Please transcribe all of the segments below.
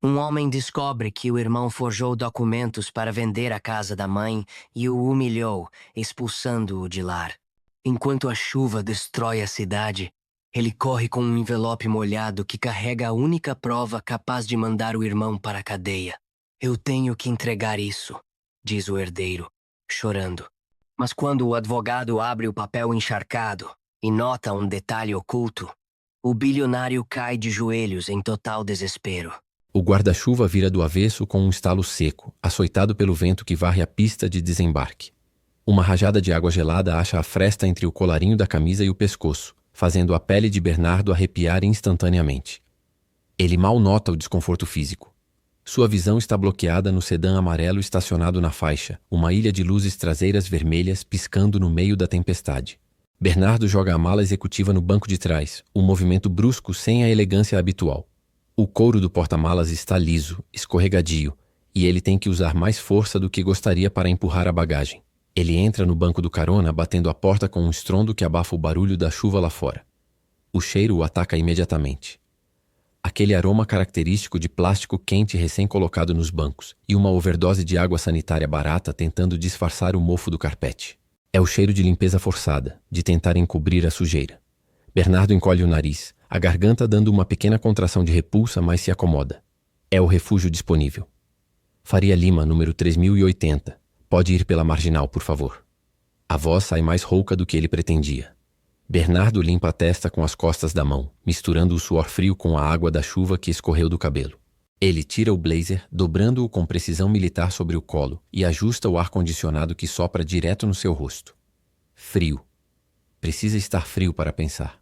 Um homem descobre que o irmão forjou documentos para vender a casa da mãe e o humilhou, expulsando-o de lá. Enquanto a chuva destrói a cidade, ele corre com um envelope molhado que carrega a única prova capaz de mandar o irmão para a cadeia. Eu tenho que entregar isso, diz o herdeiro, chorando. Mas quando o advogado abre o papel encharcado e nota um detalhe oculto, o bilionário cai de joelhos em total desespero. O guarda-chuva vira do avesso com um estalo seco, açoitado pelo vento que varre a pista de desembarque. Uma rajada de água gelada acha a fresta entre o colarinho da camisa e o pescoço, fazendo a pele de Bernardo arrepiar instantaneamente. Ele mal nota o desconforto físico. Sua visão está bloqueada no sedã amarelo estacionado na faixa, uma ilha de luzes traseiras vermelhas piscando no meio da tempestade. Bernardo joga a mala executiva no banco de trás, um movimento brusco sem a elegância habitual. O couro do porta-malas está liso, escorregadio, e ele tem que usar mais força do que gostaria para empurrar a bagagem. Ele entra no banco do carona, batendo a porta com um estrondo que abafa o barulho da chuva lá fora. O cheiro o ataca imediatamente. Aquele aroma característico de plástico quente recém-colocado nos bancos e uma overdose de água sanitária barata tentando disfarçar o mofo do carpete. É o cheiro de limpeza forçada, de tentar encobrir a sujeira. Bernardo encolhe o nariz, a garganta dando uma pequena contração de repulsa, mas se acomoda. É o refúgio disponível. Faria Lima, número 3080. Pode ir pela marginal, por favor. A voz sai mais rouca do que ele pretendia. Bernardo limpa a testa com as costas da mão, misturando o suor frio com a água da chuva que escorreu do cabelo. Ele tira o blazer, dobrando-o com precisão militar sobre o colo e ajusta o ar-condicionado que sopra direto no seu rosto. Frio. Precisa estar frio para pensar.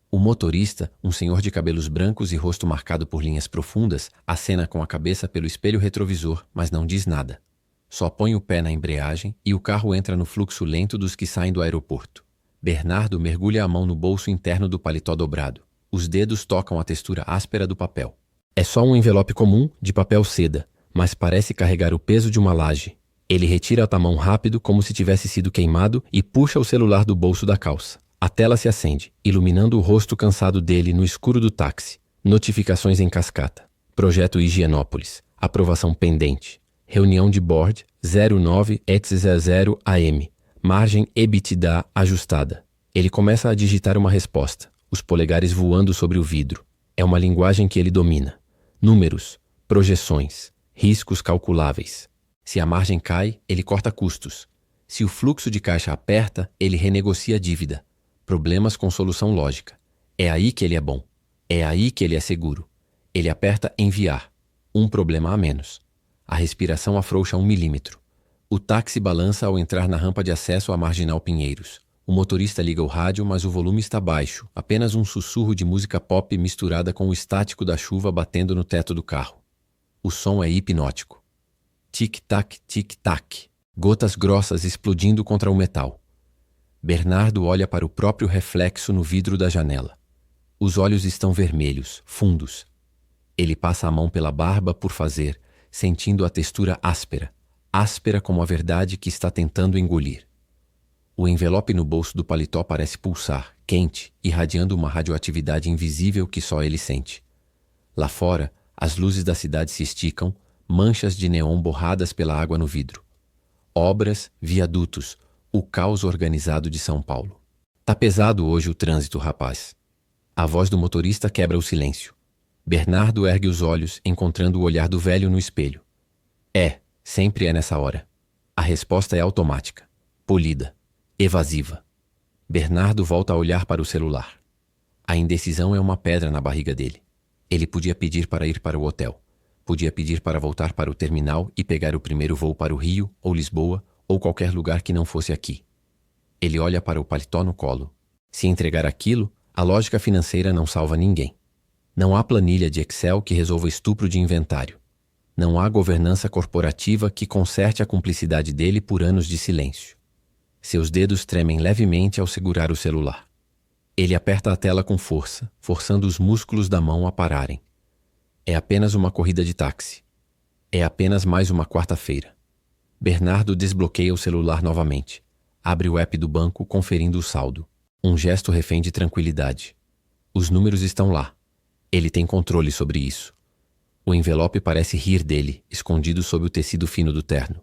O motorista, um senhor de cabelos brancos e rosto marcado por linhas profundas, acena com a cabeça pelo espelho retrovisor, mas não diz nada. Só põe o pé na embreagem e o carro entra no fluxo lento dos que saem do aeroporto. Bernardo mergulha a mão no bolso interno do paletó dobrado. Os dedos tocam a textura áspera do papel. É só um envelope comum, de papel seda, mas parece carregar o peso de uma laje. Ele retira a mão rápido, como se tivesse sido queimado, e puxa o celular do bolso da calça. A tela se acende, iluminando o rosto cansado dele no escuro do táxi. Notificações em cascata. Projeto Higienópolis. Aprovação pendente. Reunião de board 0900 AM. Margem EBITDA ajustada. Ele começa a digitar uma resposta, os polegares voando sobre o vidro. É uma linguagem que ele domina. Números, projeções, riscos calculáveis. Se a margem cai, ele corta custos. Se o fluxo de caixa aperta, ele renegocia a dívida. Problemas com solução lógica. É aí que ele é bom. É aí que ele é seguro. Ele aperta enviar. Um problema a menos. A respiração afrouxa 1 milímetro. O táxi balança ao entrar na rampa de acesso à Marginal Pinheiros. O motorista liga o rádio, mas o volume está baixo, apenas um sussurro de música pop misturada com o estático da chuva batendo no teto do carro. O som é hipnótico. Tic-tac, tic-tac. Gotas grossas explodindo contra o metal. Bernardo olha para o próprio reflexo no vidro da janela. Os olhos estão vermelhos, fundos. Ele passa a mão pela barba por fazer, sentindo a textura áspera. Áspera como a verdade que está tentando engolir. O envelope no bolso do paletó parece pulsar, quente, irradiando uma radioatividade invisível que só ele sente. Lá fora, as luzes da cidade se esticam, manchas de neon borradas pela água no vidro. Obras, viadutos, o caos organizado de São Paulo. Tá pesado hoje o trânsito, rapaz. A voz do motorista quebra o silêncio. Bernardo ergue os olhos, encontrando o olhar do velho no espelho. Sempre é nessa hora. A resposta é automática, polida, evasiva. Bernardo volta a olhar para o celular. A indecisão é uma pedra na barriga dele. Ele podia pedir para ir para o hotel. Podia pedir para voltar para o terminal e pegar o primeiro voo para o Rio, ou Lisboa, ou qualquer lugar que não fosse aqui. Ele olha para o paletó no colo. Se entregar aquilo, a lógica financeira não salva ninguém. Não há planilha de Excel que resolva estupro de inventário. Não há governança corporativa que conserte a cumplicidade dele por anos de silêncio. Seus dedos tremem levemente ao segurar o celular. Ele aperta a tela com força, forçando os músculos da mão a pararem. É apenas uma corrida de táxi. É apenas mais uma quarta-feira. Bernardo desbloqueia o celular novamente. Abre o app do banco, conferindo o saldo. Um gesto refém de tranquilidade. Os números estão lá. Ele tem controle sobre isso. O envelope parece rir dele, escondido sob o tecido fino do terno.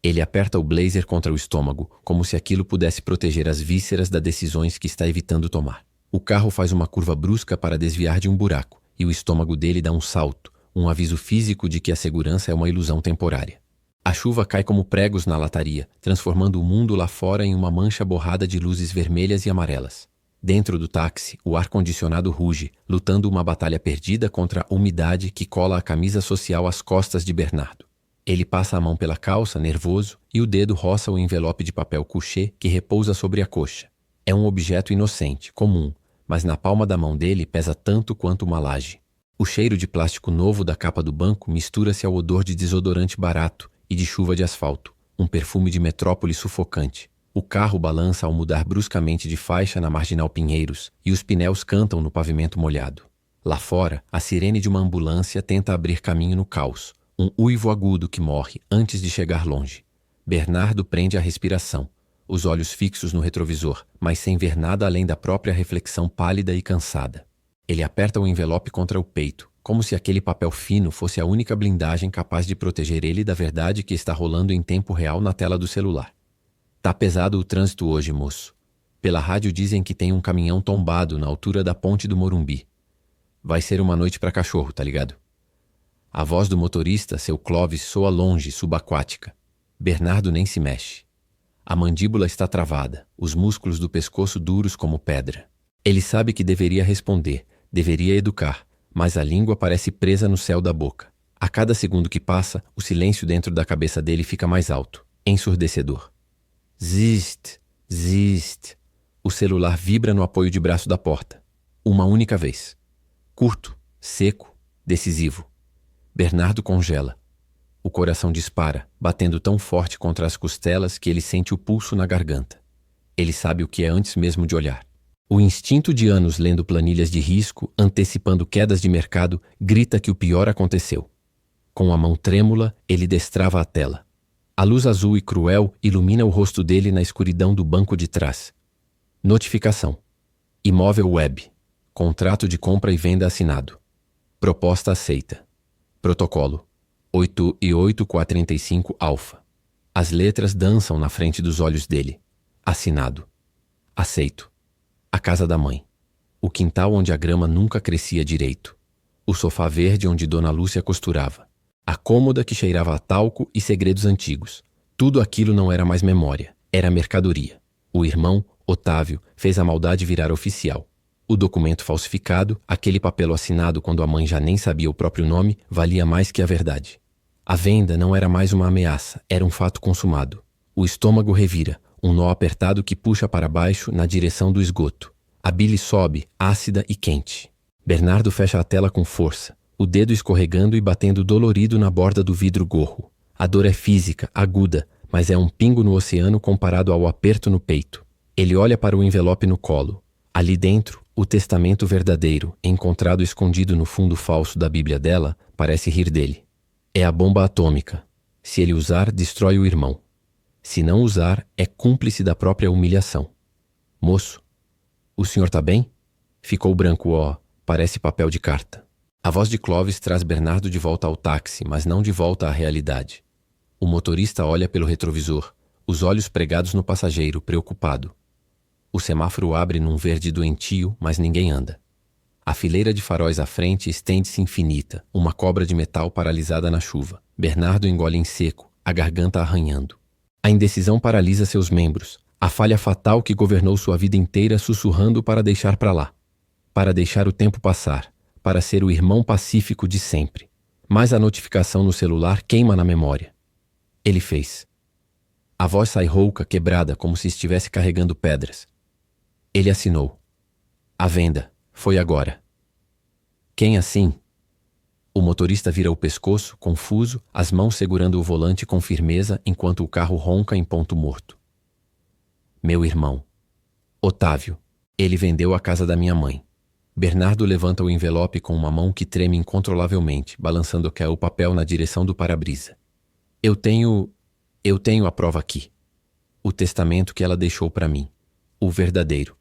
Ele aperta o blazer contra o estômago, como se aquilo pudesse proteger as vísceras das decisões que está evitando tomar. O carro faz uma curva brusca para desviar de um buraco, e o estômago dele dá um salto, um aviso físico de que a segurança é uma ilusão temporária. A chuva cai como pregos na lataria, transformando o mundo lá fora em uma mancha borrada de luzes vermelhas e amarelas. Dentro do táxi, o ar-condicionado ruge, lutando uma batalha perdida contra a umidade que cola a camisa social às costas de Bernardo. Ele passa a mão pela calça, nervoso, e o dedo roça o envelope de papel couché que repousa sobre a coxa. É um objeto inocente, comum, mas na palma da mão dele pesa tanto quanto uma laje. O cheiro de plástico novo da capa do banco mistura-se ao odor de desodorante barato e de chuva de asfalto, um perfume de metrópole sufocante. O carro balança ao mudar bruscamente de faixa na Marginal Pinheiros e os pneus cantam no pavimento molhado. Lá fora, a sirene de uma ambulância tenta abrir caminho no caos, um uivo agudo que morre antes de chegar longe. Bernardo prende a respiração, os olhos fixos no retrovisor, mas sem ver nada além da própria reflexão pálida e cansada. Ele aperta o envelope contra o peito, como se aquele papel fino fosse a única blindagem capaz de proteger ele da verdade que está rolando em tempo real na tela do celular. Tá pesado o trânsito hoje, moço. Pela rádio dizem que tem um caminhão tombado na altura da ponte do Morumbi. Vai ser uma noite pra cachorro, tá ligado? A voz do motorista, seu Clóvis, soa longe, subaquática. Bernardo nem se mexe. A mandíbula está travada, os músculos do pescoço duros como pedra. Ele sabe que deveria responder, deveria educar, mas a língua parece presa no céu da boca. A cada segundo que passa, o silêncio dentro da cabeça dele fica mais alto, ensurdecedor. Zist, zist. O celular vibra no apoio de braço da porta. Uma única vez. Curto, seco, decisivo. Bernardo congela. O coração dispara, batendo tão forte contra as costelas que ele sente o pulso na garganta. Ele sabe o que é antes mesmo de olhar. O instinto de anos lendo planilhas de risco, antecipando quedas de mercado, grita que o pior aconteceu. Com a mão trêmula, ele destrava a tela. A luz azul e cruel ilumina o rosto dele na escuridão do banco de trás. Notificação. Imóvel web. Contrato de compra e venda assinado. Proposta aceita. Protocolo. 88435 alfa. As letras dançam na frente dos olhos dele. Assinado. Aceito. A casa da mãe. O quintal onde a grama nunca crescia direito. O sofá verde onde Dona Lúcia costurava. A cômoda que cheirava a talco e segredos antigos. Tudo aquilo não era mais memória, era mercadoria. O irmão, Otávio, fez a maldade virar oficial. O documento falsificado, aquele papel assinado quando a mãe já nem sabia o próprio nome, valia mais que a verdade. A venda não era mais uma ameaça, era um fato consumado. O estômago revira, um nó apertado que puxa para baixo na direção do esgoto. A bile sobe, ácida e quente. Bernardo fecha a tela com força, o dedo escorregando e batendo dolorido na borda do vidro gorro. A dor é física, aguda, mas é um pingo no oceano comparado ao aperto no peito. Ele olha para o envelope no colo. Ali dentro, o testamento verdadeiro, encontrado escondido no fundo falso da Bíblia dela, parece rir dele. É a bomba atômica. Se ele usar, destrói o irmão. Se não usar, é cúmplice da própria humilhação. Moço, o senhor tá bem? Ficou branco, parece papel de carta. A voz de Clóvis traz Bernardo de volta ao táxi, mas não de volta à realidade. O motorista olha pelo retrovisor, os olhos pregados no passageiro, preocupado. O semáforo abre num verde doentio, mas ninguém anda. A fileira de faróis à frente estende-se infinita, uma cobra de metal paralisada na chuva. Bernardo engole em seco, a garganta arranhando. A indecisão paralisa seus membros, a falha fatal que governou sua vida inteira sussurrando para deixar para lá. Para deixar o tempo passar, para ser o irmão pacífico de sempre. Mas a notificação no celular queima na memória. Ele fez. A voz sai rouca, quebrada, como se estivesse carregando pedras. Ele assinou. A venda. Foi agora. Quem assim? O motorista vira o pescoço, confuso, as mãos segurando o volante com firmeza enquanto o carro ronca em ponto morto. Meu irmão. Otávio. Ele vendeu a casa da minha mãe. Bernardo levanta o envelope com uma mão que treme incontrolavelmente, balançando o papel na direção do para-brisa. Eu tenho a prova aqui. O testamento que ela deixou para mim. O verdadeiro.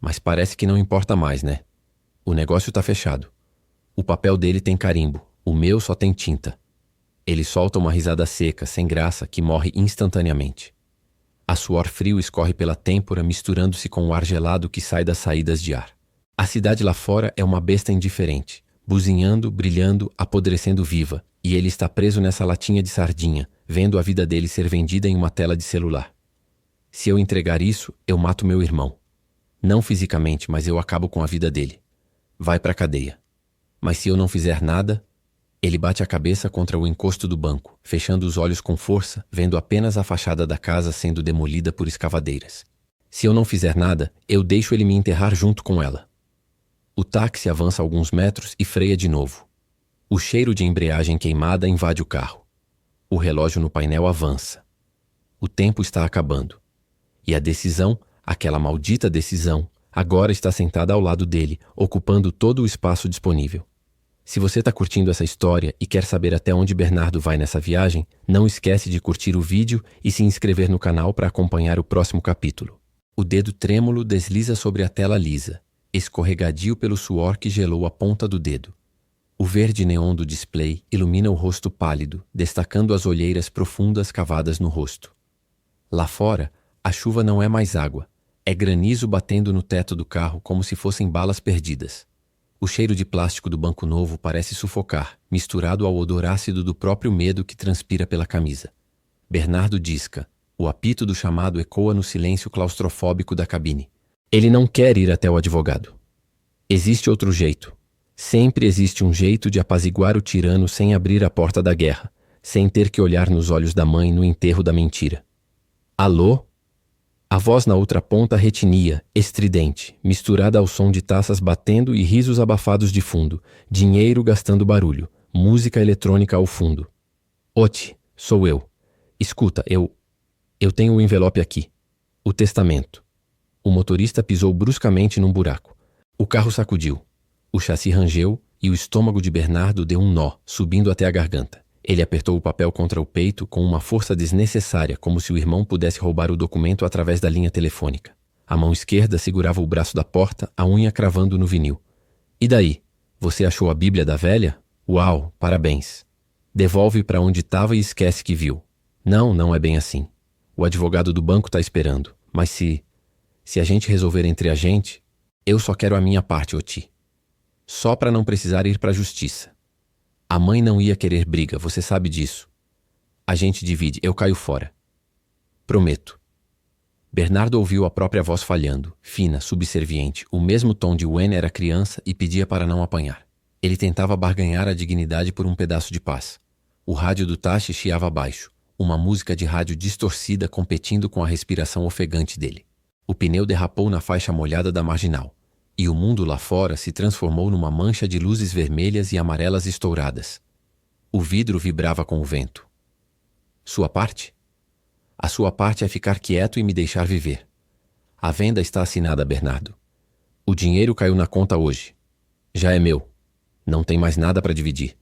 Mas parece que não importa mais, né? O negócio tá fechado. O papel dele tem carimbo. O meu só tem tinta. Ele solta uma risada seca, sem graça, que morre instantaneamente. A suor frio escorre pela têmpora, misturando-se com o ar gelado que sai das saídas de ar. A cidade lá fora é uma besta indiferente, buzinhando, brilhando, apodrecendo viva, e ele está preso nessa latinha de sardinha, vendo a vida dele ser vendida em uma tela de celular. Se eu entregar isso, eu mato meu irmão. Não fisicamente, mas eu acabo com a vida dele. Vai pra cadeia. Mas se eu não fizer nada... Ele bate a cabeça contra o encosto do banco, fechando os olhos com força, vendo apenas a fachada da casa sendo demolida por escavadeiras. Se eu não fizer nada, eu deixo ele me enterrar junto com ela. O táxi avança alguns metros e freia de novo. O cheiro de embreagem queimada invade o carro. O relógio no painel avança. O tempo está acabando. E a decisão, aquela maldita decisão, agora está sentada ao lado dele, ocupando todo o espaço disponível. Se você está curtindo essa história e quer saber até onde Bernardo vai nessa viagem, não esquece de curtir o vídeo e se inscrever no canal para acompanhar o próximo capítulo. O dedo trêmulo desliza sobre a tela lisa, escorregadio pelo suor que gelou a ponta do dedo. O verde neon do display ilumina o rosto pálido, destacando as olheiras profundas cavadas no rosto. Lá fora, a chuva não é mais água, é granizo batendo no teto do carro como se fossem balas perdidas. O cheiro de plástico do banco novo parece sufocar, misturado ao odor ácido do próprio medo que transpira pela camisa. Bernardo disca. O apito do chamado ecoa no silêncio claustrofóbico da cabine. Ele não quer ir até o advogado. Existe outro jeito. Sempre existe um jeito de apaziguar o tirano sem abrir a porta da guerra, sem ter que olhar nos olhos da mãe no enterro da mentira. Alô? A voz na outra ponta retinia, estridente, misturada ao som de taças batendo e risos abafados de fundo, dinheiro gastando barulho, música eletrônica ao fundo. Oti, sou eu. Escuta, eu tenho o envelope aqui. O testamento. O motorista pisou bruscamente num buraco. O carro sacudiu. O chassi rangeu e o estômago de Bernardo deu um nó, subindo até a garganta. Ele apertou o papel contra o peito com uma força desnecessária, como se o irmão pudesse roubar o documento através da linha telefônica. A mão esquerda segurava o braço da porta, a unha cravando no vinil. E daí? Você achou a Bíblia da velha? Uau, parabéns. Devolve para onde estava e esquece que viu. Não é bem assim. O advogado do banco está esperando. Mas se a gente resolver entre a gente, eu só quero a minha parte, Oti. Só para não precisar ir para a justiça. A mãe não ia querer briga, você sabe disso. A gente divide, eu caio fora. Prometo. Bernardo ouviu a própria voz falhando, fina, subserviente. O mesmo tom de Wen era criança e pedia para não apanhar. Ele tentava barganhar a dignidade por um pedaço de paz. O rádio do táxi chiava baixo, uma música de rádio distorcida competindo com a respiração ofegante dele. O pneu derrapou na faixa molhada da marginal. E o mundo lá fora se transformou numa mancha de luzes vermelhas e amarelas estouradas. O vidro vibrava com o vento. Sua parte? A sua parte é ficar quieto e me deixar viver. A venda está assinada, Bernardo. O dinheiro caiu na conta hoje. Já é meu. Não tem mais nada para dividir.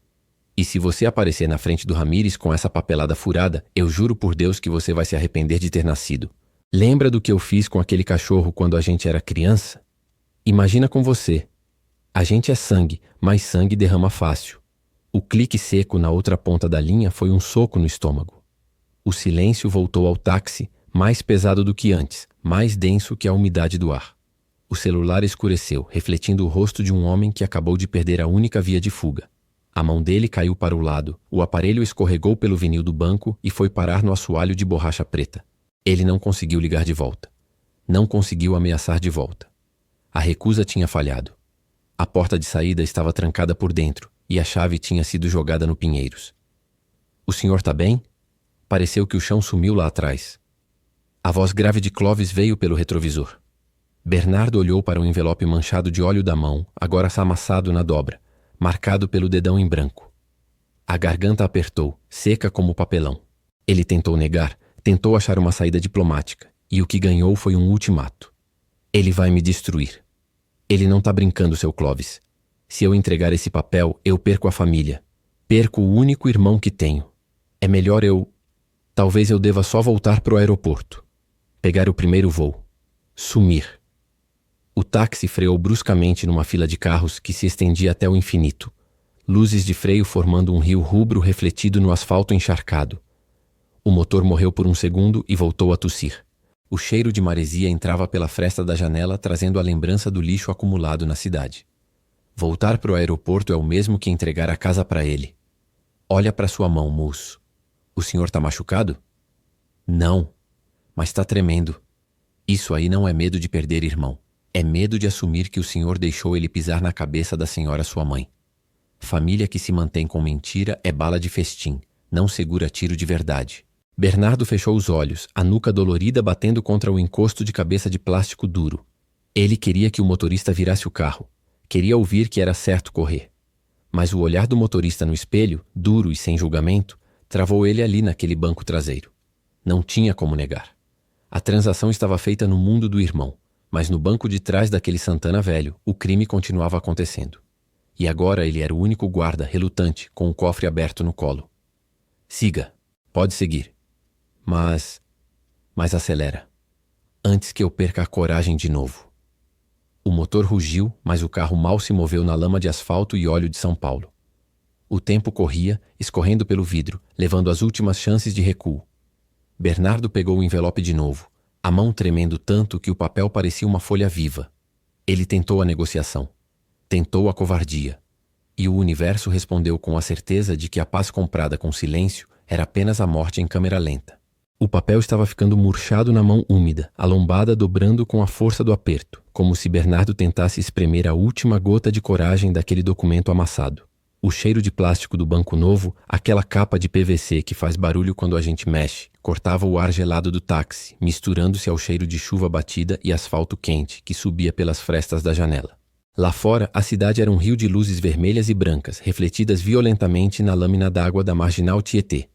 E se você aparecer na frente do Ramírez com essa papelada furada, eu juro por Deus que você vai se arrepender de ter nascido. Lembra do que eu fiz com aquele cachorro quando a gente era criança? Imagina com você. A gente é sangue, mas sangue derrama fácil. O clique seco na outra ponta da linha foi um soco no estômago. O silêncio voltou ao táxi, mais pesado do que antes, mais denso que a umidade do ar. O celular escureceu, refletindo o rosto de um homem que acabou de perder a única via de fuga. A mão dele caiu para o lado, o aparelho escorregou pelo vinil do banco e foi parar no assoalho de borracha preta. Ele não conseguiu ligar de volta. Não conseguiu ameaçar de volta. A recusa tinha falhado. A porta de saída estava trancada por dentro e a chave tinha sido jogada no Pinheiros. O senhor tá bem? Pareceu que o chão sumiu lá atrás. A voz grave de Clovis veio pelo retrovisor. Bernardo olhou para o envelope manchado de óleo da mão, agora amassado na dobra, marcado pelo dedão em branco. A garganta apertou, seca como papelão. Ele tentou negar, tentou achar uma saída diplomática, e o que ganhou foi um ultimato. Ele vai me destruir. Ele não tá brincando, seu Clovis. Se eu entregar esse papel, eu perco a família. Perco o único irmão que tenho. É melhor eu... Talvez eu deva só voltar pro aeroporto. Pegar o primeiro voo. Sumir. O táxi freou bruscamente numa fila de carros que se estendia até o infinito. luzes de freio formando um rio rubro refletido no asfalto encharcado. O motor morreu por um segundo e voltou a tossir. O cheiro de maresia entrava pela fresta da janela, trazendo a lembrança do lixo acumulado na cidade. Voltar para o aeroporto é o mesmo que entregar a casa para ele. Olha para sua mão, moço. O senhor tá machucado? Não, mas tá tremendo. Isso aí não é medo de perder irmão. É medo de assumir que o senhor deixou ele pisar na cabeça da senhora sua mãe. Família que se mantém com mentira é bala de festim, não segura tiro de verdade. Bernardo fechou os olhos, a nuca dolorida batendo contra o encosto de cabeça de plástico duro. Ele queria que o motorista virasse o carro. Queria ouvir que era certo correr. Mas o olhar do motorista no espelho, duro e sem julgamento, travou ele ali naquele banco traseiro. Não tinha como negar. A transação estava feita no mundo do irmão, mas no banco de trás daquele Santana velho, o crime continuava acontecendo. E agora ele era o único guarda relutante, com o cofre aberto no colo. Siga. Pode seguir. Mas acelera. Antes que eu perca a coragem de novo. O motor rugiu, mas o carro mal se moveu na lama de asfalto e óleo de São Paulo. O tempo corria, escorrendo pelo vidro, levando as últimas chances de recuo. Bernardo pegou o envelope de novo, a mão tremendo tanto que o papel parecia uma folha viva. Ele tentou a negociação. Tentou a covardia. E o universo respondeu com a certeza de que a paz comprada com silêncio era apenas a morte em câmera lenta. O papel estava ficando murchado na mão úmida, a lombada dobrando com a força do aperto, como se Bernardo tentasse espremer a última gota de coragem daquele documento amassado. O cheiro de plástico do banco novo, aquela capa de PVC que faz barulho quando a gente mexe, cortava o ar gelado do táxi, misturando-se ao cheiro de chuva batida e asfalto quente que subia pelas frestas da janela. Lá fora, a cidade era um rio de luzes vermelhas e brancas, refletidas violentamente na lâmina d'água da marginal Tietê.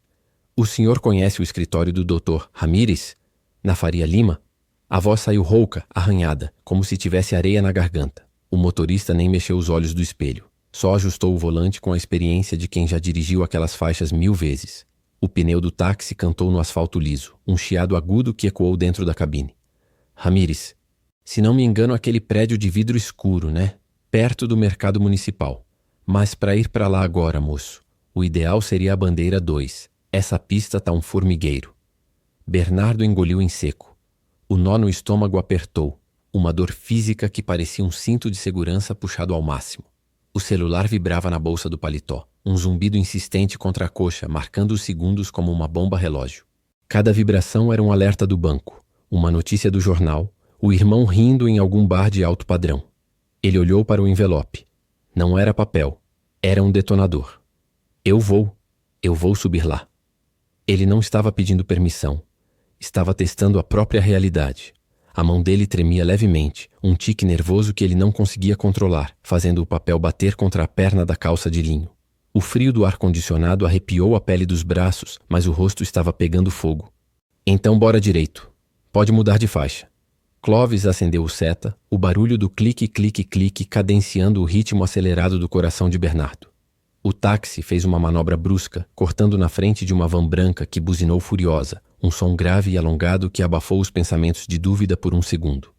O senhor conhece o escritório do Dr. Ramírez? Na Faria Lima? A voz saiu rouca, arranhada, como se tivesse areia na garganta. O motorista nem mexeu os olhos do espelho. Só ajustou o volante com a experiência de quem já dirigiu aquelas faixas 1000 vezes. O pneu do táxi cantou no asfalto liso, um chiado agudo que ecoou dentro da cabine. Ramírez, se não me engano aquele prédio de vidro escuro, né? Perto do mercado municipal. Mas para ir para lá agora, moço, o ideal seria a bandeira 2. Essa pista tá um formigueiro. Bernardo engoliu em seco. O nó no estômago apertou, uma dor física que parecia um cinto de segurança puxado ao máximo. O celular vibrava na bolsa do paletó, um zumbido insistente contra a coxa, marcando os segundos como uma bomba relógio. Cada vibração era um alerta do banco, uma notícia do jornal, o irmão rindo em algum bar de alto padrão. Ele olhou para o envelope. Não era papel, era um detonador. Eu vou subir lá. Ele não estava pedindo permissão. Estava testando a própria realidade. A mão dele tremia levemente, um tique nervoso que ele não conseguia controlar, fazendo o papel bater contra a perna da calça de linho. O frio do ar-condicionado arrepiou a pele dos braços, mas o rosto estava pegando fogo. Então bora direito. Pode mudar de faixa. Clovis acendeu o seta, o barulho do clique-clique-clique cadenciando o ritmo acelerado do coração de Bernardo. O táxi fez uma manobra brusca, cortando na frente de uma van branca que buzinou furiosa, um som grave e alongado que abafou os pensamentos de dúvida por um segundo.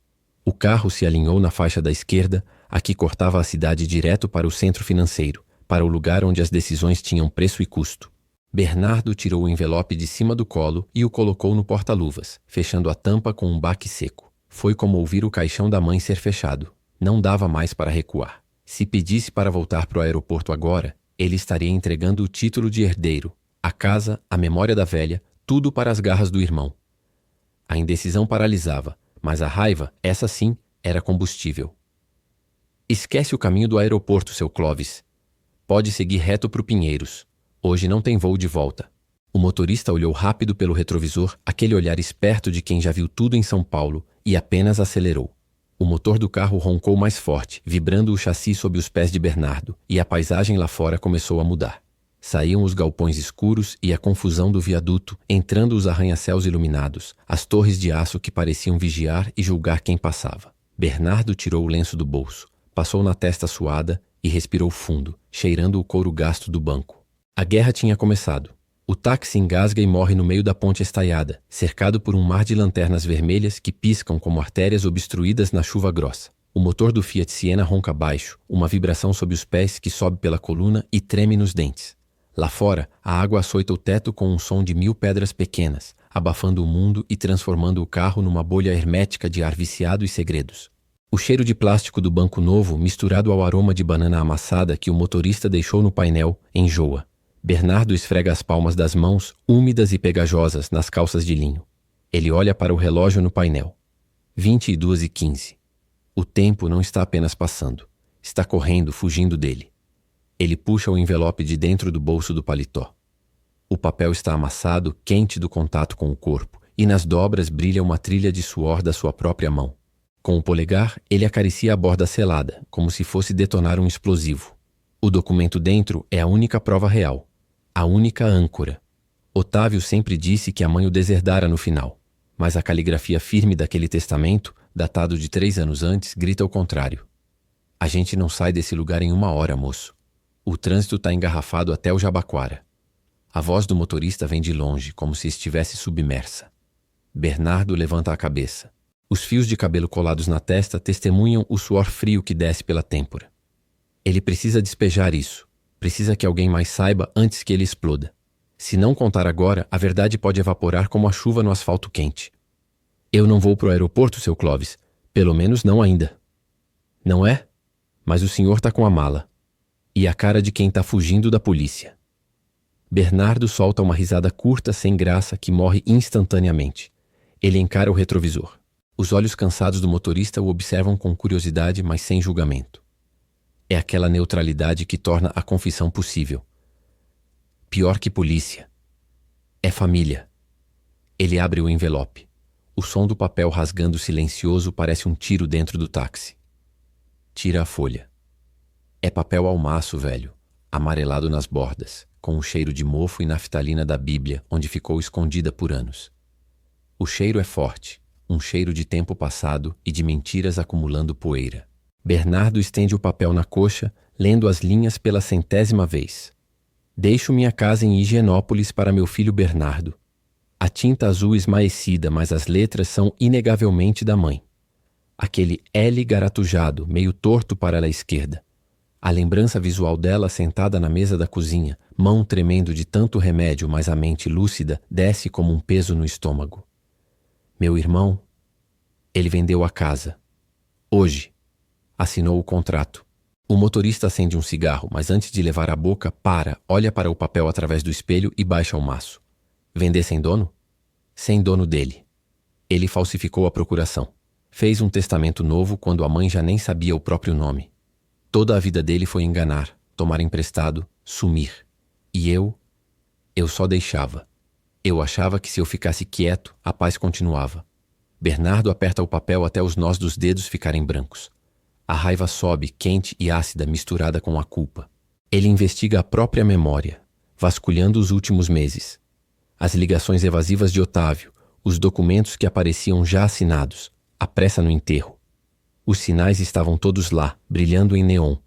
O carro se alinhou na faixa da esquerda, a que cortava a cidade direto para o centro financeiro, para o lugar onde as decisões tinham preço e custo. Bernardo tirou o envelope de cima do colo e o colocou no porta-luvas, fechando a tampa com um baque seco. Foi como ouvir o caixão da mãe ser fechado. Não dava mais para recuar. Se pedisse para voltar para o aeroporto agora, ele estaria entregando o título de herdeiro, a casa, a memória da velha, tudo para as garras do irmão. A indecisão paralisava, mas a raiva, essa sim, era combustível. Esquece o caminho do aeroporto, seu Clovis. Pode seguir reto para o Pinheiros. Hoje não tem voo de volta. O motorista olhou rápido pelo retrovisor, aquele olhar esperto de quem já viu tudo em São Paulo, e apenas acelerou. O motor do carro roncou mais forte, vibrando o chassi sob os pés de Bernardo, e a paisagem lá fora começou a mudar. Saíam os galpões escuros e a confusão do viaduto, entrando os arranha-céus iluminados, as torres de aço que pareciam vigiar e julgar quem passava. Bernardo tirou o lenço do bolso, passou na testa suada e respirou fundo, cheirando o couro gasto do banco. A guerra tinha começado. O táxi engasga e morre no meio da ponte estaiada, cercado por um mar de lanternas vermelhas que piscam como artérias obstruídas na chuva grossa. O motor do Fiat Siena ronca baixo, uma vibração sob os pés que sobe pela coluna e treme nos dentes. Lá fora, a água açoita o teto com um som de 1000 pedras pequenas, abafando o mundo e transformando o carro numa bolha hermética de ar viciado e segredos. O cheiro de plástico do banco novo, misturado ao aroma de banana amassada que o motorista deixou no painel, enjoa. Bernardo esfrega as palmas das mãos, úmidas e pegajosas, nas calças de linho. Ele olha para o relógio no painel. 22h15. O tempo não está apenas passando. Está correndo, fugindo dele. Ele puxa o envelope de dentro do bolso do paletó. O papel está amassado, quente do contato com o corpo, e nas dobras brilha uma trilha de suor da sua própria mão. Com o polegar, ele acaricia a borda selada, como se fosse detonar um explosivo. O documento dentro é a única prova real. A única âncora. Otávio sempre disse que a mãe o deserdara no final, mas a caligrafia firme daquele testamento, datado de 3 anos antes, grita o contrário. A gente não sai desse lugar em 1 hora, moço. O trânsito está engarrafado até o Jabaquara. A voz do motorista vem de longe, como se estivesse submersa. Bernardo levanta a cabeça. Os fios de cabelo colados na testa testemunham o suor frio que desce pela têmpora. Ele precisa despejar isso. Precisa que alguém mais saiba antes que ele exploda. Se não contar agora, a verdade pode evaporar como a chuva no asfalto quente. Eu não vou pro aeroporto, seu Clóvis. Pelo menos não ainda. Não é? Mas o senhor tá com a mala. E a cara de quem tá fugindo da polícia. Bernardo solta uma risada curta, sem graça, que morre instantaneamente. Ele encara o retrovisor. Os olhos cansados do motorista o observam com curiosidade, mas sem julgamento. É aquela neutralidade que torna a confissão possível. Pior que polícia. É família. Ele abre o envelope. O som do papel rasgando silencioso parece um tiro dentro do táxi. Tira a folha. É papel ao maço, velho, amarelado nas bordas, com o cheiro de mofo e naftalina da Bíblia, onde ficou escondida por anos. O cheiro é forte, um cheiro de tempo passado e de mentiras acumulando poeira. Bernardo estende o papel na coxa, lendo as linhas pela 100ª vez. Deixo minha casa em Higienópolis para meu filho Bernardo. A tinta azul esmaecida, mas as letras são inegavelmente da mãe. Aquele L garatujado, meio torto para a esquerda. A lembrança visual dela sentada na mesa da cozinha, mão tremendo de tanto remédio, mas a mente lúcida desce como um peso no estômago. Meu irmão, ele vendeu a casa. Hoje. Assinou o contrato. O motorista acende um cigarro, mas antes de levar à boca, olha para o papel através do espelho e baixa o maço. Vender sem dono? Sem dono dele. Ele falsificou a procuração. Fez um testamento novo quando a mãe já nem sabia o próprio nome. Toda a vida dele foi enganar, tomar emprestado, sumir. E eu só deixava. Eu achava que se eu ficasse quieto, a paz continuava. Bernardo aperta o papel até os nós dos dedos ficarem brancos. A raiva sobe, quente e ácida, misturada com a culpa. Ele investiga a própria memória, vasculhando os últimos meses. As ligações evasivas de Otávio, os documentos que apareciam já assinados, a pressa no enterro. Os sinais estavam todos lá, brilhando em neon,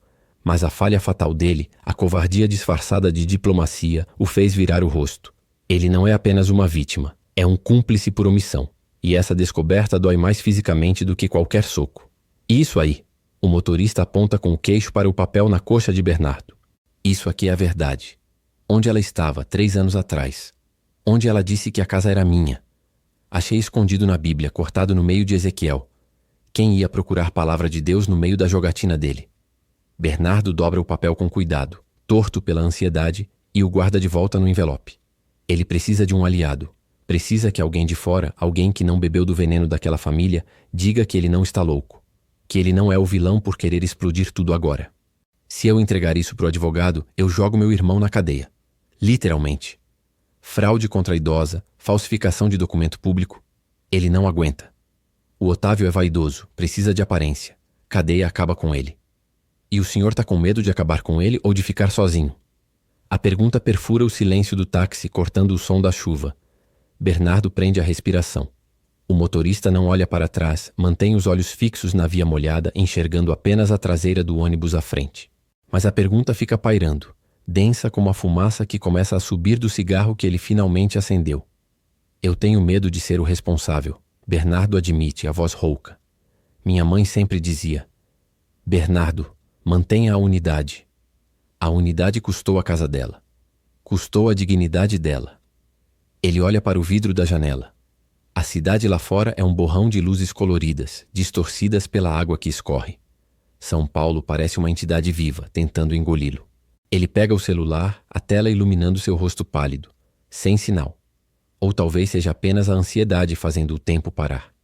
mas a falha fatal dele, a covardia disfarçada de diplomacia, o fez virar o rosto. Ele não é apenas uma vítima, é um cúmplice por omissão, e essa descoberta dói mais fisicamente do que qualquer soco. Isso aí! O motorista aponta com o queixo para o papel na coxa de Bernardo. Isso aqui é a verdade. Onde ela estava 3 anos atrás. Onde ela disse que a casa era minha. Achei escondido na Bíblia, cortado no meio de Ezequiel. Quem ia procurar palavra de Deus no meio da jogatina dele? Bernardo dobra o papel com cuidado, torto pela ansiedade, e o guarda de volta no envelope. Ele precisa de um aliado. Precisa que alguém de fora, alguém que não bebeu do veneno daquela família, diga que ele não está louco. Que ele não é o vilão por querer explodir tudo agora. Se eu entregar isso pro advogado, eu jogo meu irmão na cadeia. Literalmente. Fraude contra a idosa, falsificação de documento público. Ele não aguenta. O Otávio é vaidoso, precisa de aparência. Cadeia acaba com ele. E o senhor tá com medo de acabar com ele ou de ficar sozinho? A pergunta perfura o silêncio do táxi, cortando o som da chuva. Bernardo prende a respiração. O motorista não olha para trás, mantém os olhos fixos na via molhada, enxergando apenas a traseira do ônibus à frente. Mas a pergunta fica pairando, densa como a fumaça que começa a subir do cigarro que ele finalmente acendeu. Eu tenho medo de ser o responsável, Bernardo admite, a voz rouca. Minha mãe sempre dizia, Bernardo, mantenha a unidade. A unidade custou a casa dela. Custou a dignidade dela. Ele olha para o vidro da janela. A cidade lá fora é um borrão de luzes coloridas, distorcidas pela água que escorre. São Paulo parece uma entidade viva, tentando engoli-lo. Ele pega o celular, a tela iluminando seu rosto pálido, sem sinal. Ou talvez seja apenas a ansiedade fazendo o tempo parar.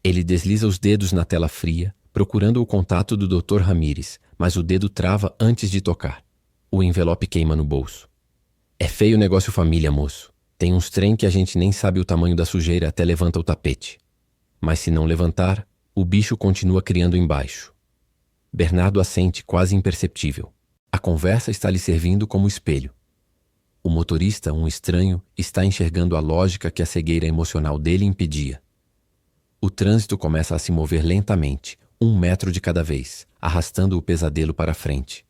Ele desliza os dedos na tela fria, procurando o contato do Dr. Ramírez, mas o dedo trava antes de tocar. O envelope queima no bolso. É feio o negócio família, moço. Tem uns trem que a gente nem sabe o tamanho da sujeira até levanta o tapete. Mas se não levantar, o bicho continua criando embaixo. Bernardo assente, quase imperceptível. A conversa está lhe servindo como espelho. O motorista, um estranho, está enxergando a lógica que a cegueira emocional dele impedia. O trânsito começa a se mover lentamente, 1 metro de cada vez, arrastando o pesadelo para frente.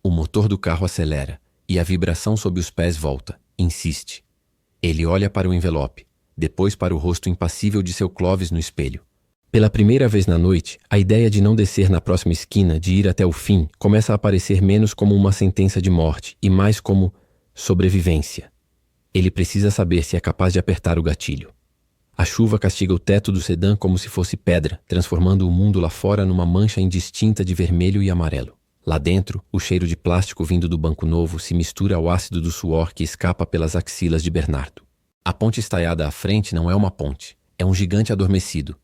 O motor do carro acelera e a vibração sob os pés volta, insiste. Ele olha para o envelope, depois para o rosto impassível de seu Clóvis no espelho. Pela primeira vez na noite, a ideia de não descer na próxima esquina, de ir até o fim, começa a aparecer menos como uma sentença de morte e mais como sobrevivência. Ele precisa saber se é capaz de apertar o gatilho. A chuva castiga o teto do sedã como se fosse pedra, transformando o mundo lá fora numa mancha indistinta de vermelho e amarelo. Lá dentro, o cheiro de plástico vindo do banco novo se mistura ao ácido do suor que escapa pelas axilas de Bernardo. A ponte estaiada à frente não é uma ponte, é um gigante adormecido.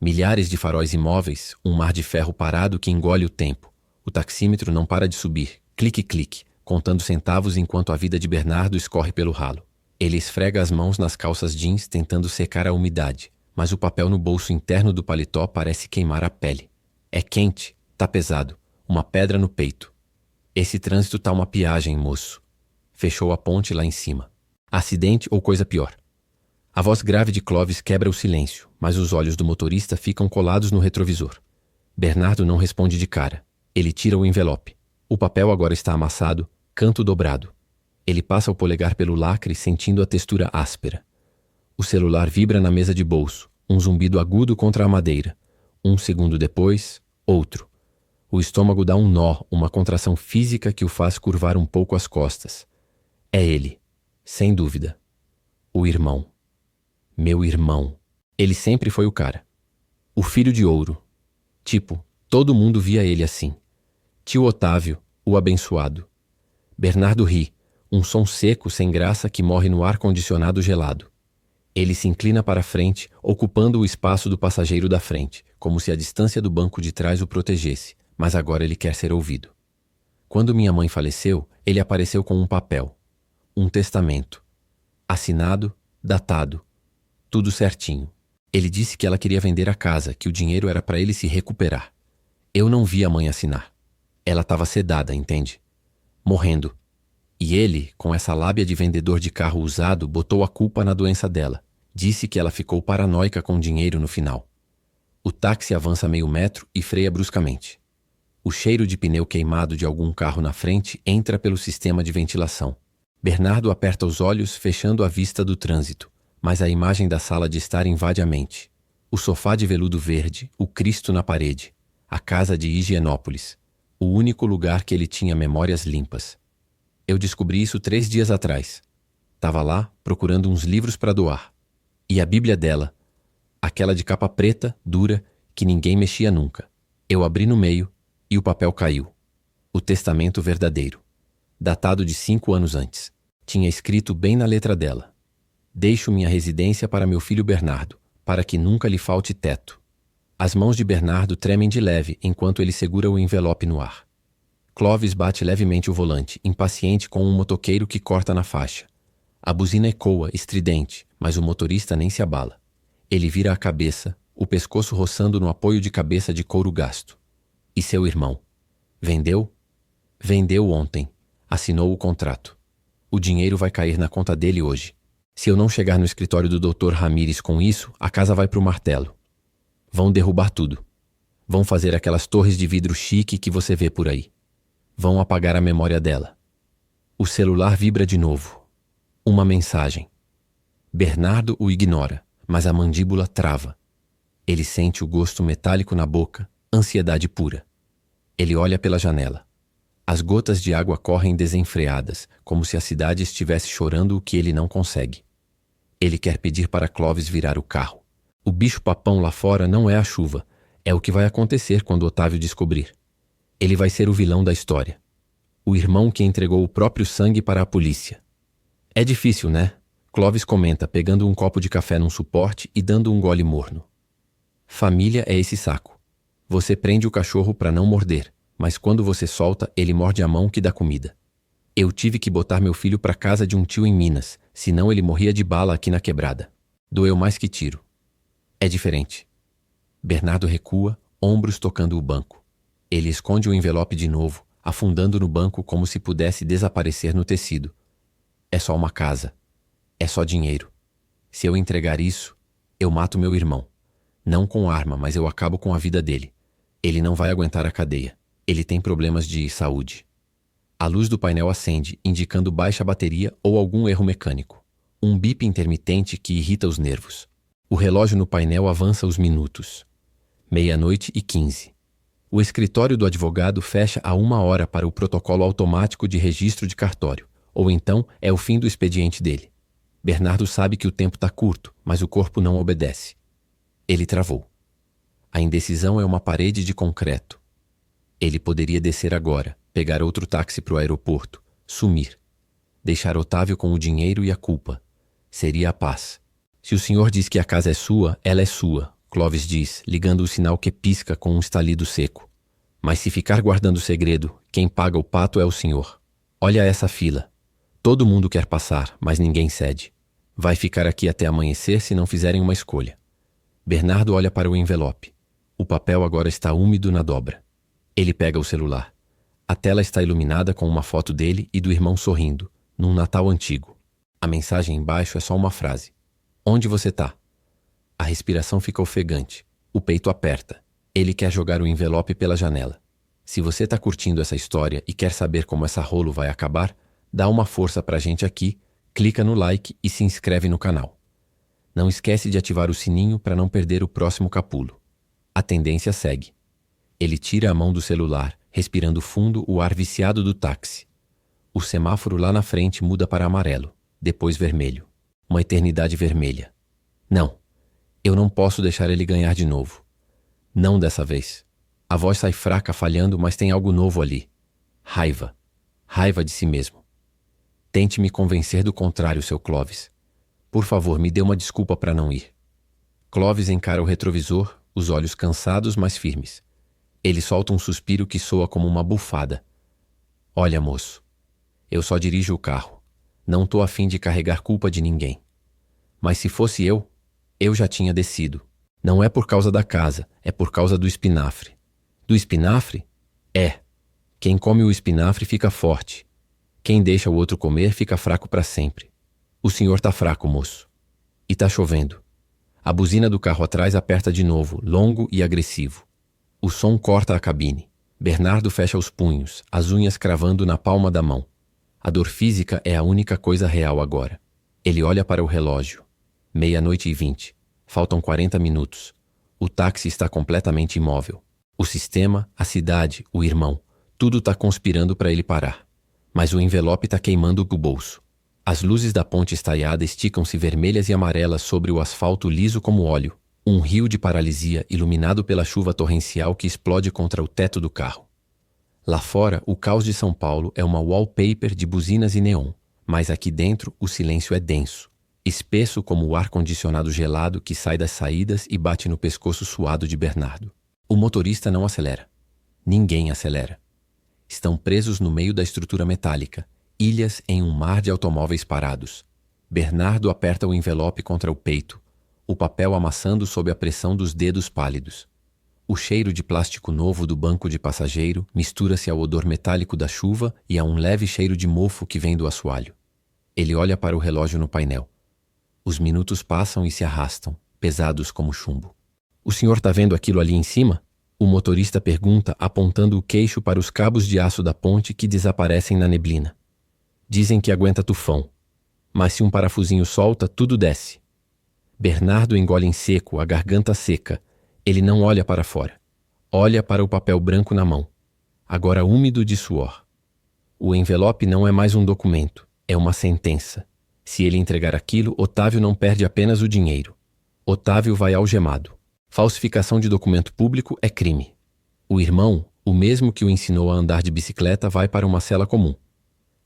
Milhares de faróis imóveis, um mar de ferro parado que engole o tempo. O taxímetro não para de subir, clique-clique, contando centavos enquanto a vida de Bernardo escorre pelo ralo. Ele esfrega as mãos nas calças jeans tentando secar a umidade, mas o papel no bolso interno do paletó parece queimar a pele. É quente, tá pesado, uma pedra no peito. Esse trânsito tá uma piagem, moço. Fechou a ponte lá em cima. Acidente ou coisa pior. A voz grave de Clóvis quebra o silêncio, mas os olhos do motorista ficam colados no retrovisor. Bernardo não responde de cara. Ele tira o envelope. O papel agora está amassado, canto dobrado. Ele passa o polegar pelo lacre, sentindo a textura áspera. O celular vibra na mesa de bolso, um zumbido agudo contra a madeira. 1 segundo depois, outro. O estômago dá um nó, uma contração física que o faz curvar um pouco as costas. É ele, sem dúvida. O irmão. Meu irmão. Ele sempre foi o cara. O filho de ouro. Tipo, todo mundo via ele assim. Tio Otávio, o abençoado. Bernardo ri, um som seco sem graça que morre no ar-condicionado gelado. Ele se inclina para a frente, ocupando o espaço do passageiro da frente, como se a distância do banco de trás o protegesse, mas agora ele quer ser ouvido. Quando minha mãe faleceu, ele apareceu com um papel. Um testamento. Assinado, datado. Tudo certinho. Ele disse que ela queria vender a casa, que o dinheiro era para ele se recuperar. Eu não vi a mãe assinar. Ela estava sedada, entende? Morrendo. E ele, com essa lábia de vendedor de carro usado, botou a culpa na doença dela. Disse que ela ficou paranoica com dinheiro no final. O táxi avança meio metro e freia bruscamente. O cheiro de pneu queimado de algum carro na frente entra pelo sistema de ventilação. Bernardo aperta os olhos, fechando a vista do trânsito. Mas a imagem da sala de estar invade a mente. O sofá de veludo verde, o Cristo na parede, a casa de Higienópolis, o único lugar que ele tinha memórias limpas. Eu descobri isso 3 dias atrás. Tava lá, procurando uns livros para doar. E a Bíblia dela, aquela de capa preta, dura, que ninguém mexia nunca. Eu abri no meio e o papel caiu. O testamento verdadeiro, datado de 5 anos antes. Tinha escrito bem na letra dela. Deixo minha residência para meu filho Bernardo, para que nunca lhe falte teto. As mãos de Bernardo tremem de leve enquanto ele segura o envelope no ar. Clóvis bate levemente o volante, impaciente com um motoqueiro que corta na faixa. A buzina ecoa, estridente, mas o motorista nem se abala. Ele vira a cabeça, o pescoço roçando no apoio de cabeça de couro gasto. E seu irmão? Vendeu? Vendeu ontem. Assinou o contrato. O dinheiro vai cair na conta dele hoje. Se eu não chegar no escritório do Dr. Ramírez com isso, a casa vai pro martelo. Vão derrubar tudo. Vão fazer aquelas torres de vidro chique que você vê por aí. Vão apagar a memória dela. O celular vibra de novo. Uma mensagem. Bernardo o ignora, mas a mandíbula trava. Ele sente o gosto metálico na boca, ansiedade pura. Ele olha pela janela. As gotas de água correm desenfreadas, como se a cidade estivesse chorando o que ele não consegue. Ele quer pedir para Clovis virar o carro. O bicho-papão lá fora não é a chuva. É o que vai acontecer quando Otávio descobrir. Ele vai ser o vilão da história. O irmão que entregou o próprio sangue para a polícia. É difícil, né? Clovis comenta, pegando um copo de café num suporte e dando um gole morno. Família é esse saco. Você prende o cachorro para não morder, mas quando você solta, ele morde a mão que dá comida. Eu tive que botar meu filho para casa de um tio em Minas, senão ele morria de bala aqui na quebrada. Doeu mais que tiro. É diferente. Bernardo recua, ombros tocando o banco. Ele esconde o envelope de novo, afundando no banco como se pudesse desaparecer no tecido. É só uma casa. É só dinheiro. Se eu entregar isso, eu mato meu irmão. Não com arma, mas eu acabo com a vida dele. Ele não vai aguentar a cadeia. Ele tem problemas de saúde. A luz do painel acende, indicando baixa bateria ou algum erro mecânico. Um bip intermitente que irrita os nervos. O relógio no painel avança os minutos. 00:15. O escritório do advogado fecha a 1 hora para o protocolo automático de registro de cartório, ou então é o fim do expediente dele. Bernardo sabe que o tempo está curto, mas o corpo não obedece. Ele travou. A indecisão é uma parede de concreto. Ele poderia descer agora, pegar outro táxi para o aeroporto, sumir. Deixar Otávio com o dinheiro e a culpa. Seria a paz. Se o senhor diz que a casa é sua, ela é sua, Clovis diz, ligando o sinal que pisca com um estalido seco. Mas se ficar guardando o segredo, quem paga o pato é o senhor. Olha essa fila. Todo mundo quer passar, mas ninguém cede. Vai ficar aqui até amanhecer se não fizerem uma escolha. Bernardo olha para o envelope. O papel agora está úmido na dobra. Ele pega o celular. A tela está iluminada com uma foto dele e do irmão sorrindo, num Natal antigo. A mensagem embaixo é só uma frase. Onde você tá? A respiração fica ofegante. O peito aperta. Ele quer jogar o envelope pela janela. Se você tá curtindo essa história e quer saber como essa rolo vai acabar, dá uma força pra gente aqui, clica no like e se inscreve no canal. Não esquece de ativar o sininho para não perder o próximo capítulo. A tendência segue. Ele tira a mão do celular, respirando fundo o ar viciado do táxi. O semáforo lá na frente muda para amarelo, depois vermelho. Uma eternidade vermelha. Não, eu não posso deixar ele ganhar de novo. Não dessa vez. A voz sai fraca, falhando, mas tem algo novo ali. Raiva. Raiva de si mesmo. Tente me convencer do contrário, seu Clovis. Por favor, me dê uma desculpa para não ir. Clovis encara o retrovisor, os olhos cansados, mas firmes. Ele solta um suspiro que soa como uma bufada. Olha, moço, eu só dirijo o carro. Não tô a fim de carregar culpa de ninguém. Mas se fosse eu já tinha descido. Não é por causa da casa, é por causa do espinafre. Do espinafre? É. Quem come o espinafre fica forte. Quem deixa o outro comer fica fraco para sempre. O senhor tá fraco, moço. E tá chovendo. A buzina do carro atrás aperta de novo, longo e agressivo. O som corta a cabine. Bernardo fecha os punhos, as unhas cravando na palma da mão. A dor física é a única coisa real agora. Ele olha para o relógio. 00:20. Faltam 40 minutos. O táxi está completamente imóvel. O sistema, a cidade, o irmão, tudo está conspirando para ele parar. Mas o envelope está queimando o bolso. As luzes da ponte estaiada esticam-se vermelhas e amarelas sobre o asfalto liso como óleo. Um rio de paralisia iluminado pela chuva torrencial que explode contra o teto do carro. Lá fora, o caos de São Paulo é uma wallpaper de buzinas e neon. Mas aqui dentro, o silêncio é denso. Espesso como o ar-condicionado gelado que sai das saídas e bate no pescoço suado de Bernardo. O motorista não acelera. Ninguém acelera. Estão presos no meio da estrutura metálica, ilhas em um mar de automóveis parados. Bernardo aperta o envelope contra o peito, o papel amassando sob a pressão dos dedos pálidos. O cheiro de plástico novo do banco de passageiro mistura-se ao odor metálico da chuva e a um leve cheiro de mofo que vem do assoalho. Ele olha para o relógio no painel. Os minutos passam e se arrastam, pesados como chumbo. O senhor tá vendo aquilo ali em cima? O motorista pergunta, apontando o queixo para os cabos de aço da ponte que desaparecem na neblina. Dizem que aguenta tufão, mas se um parafusinho solta, tudo desce. Bernardo engole em seco, a garganta seca. Ele não olha para fora. Olha para o papel branco na mão. agora úmido de suor. O envelope não é mais um documento, é uma sentença. Se ele entregar aquilo, Otávio não perde apenas o dinheiro. Otávio vai algemado. Falsificação de documento público é crime. O irmão, o mesmo que o ensinou a andar de bicicleta, vai para uma cela comum.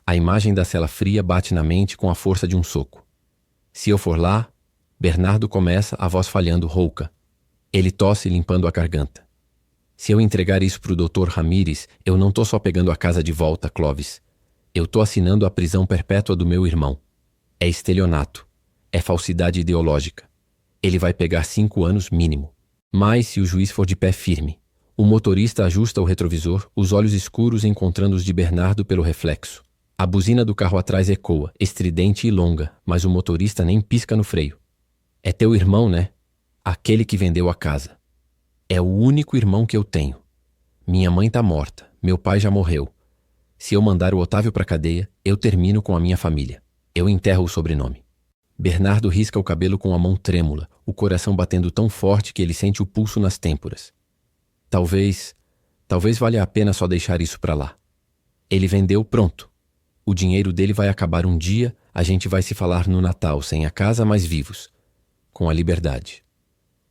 A imagem da cela fria bate na mente com a força de um soco. Se eu for lá, Bernardo começa, a voz falhando, rouca. Ele tosse limpando a garganta. Se eu entregar isso pro Dr. Ramírez, eu não tô só pegando a casa de volta, Clóvis. Eu tô assinando a prisão perpétua do meu irmão. É estelionato. É falsidade ideológica. Ele vai pegar 5 anos mínimo. Mas se o juiz for de pé firme, o motorista ajusta o retrovisor, os olhos escuros encontrando os de Bernardo pelo reflexo. A buzina do carro atrás ecoa, estridente e longa, mas o motorista nem pisca no freio. É teu irmão, né? Aquele que vendeu a casa. É o único irmão que eu tenho. Minha mãe tá morta, meu pai já morreu. Se eu mandar o Otávio pra cadeia, eu termino com a minha família. Eu enterro o sobrenome. Bernardo risca o cabelo com a mão trêmula, o coração batendo tão forte que ele sente o pulso nas têmporas. Talvez valha a pena só deixar isso pra lá. Ele vendeu, pronto. O dinheiro dele vai acabar um dia, a gente vai se falar no Natal, sem a casa, mas vivos. Com a liberdade.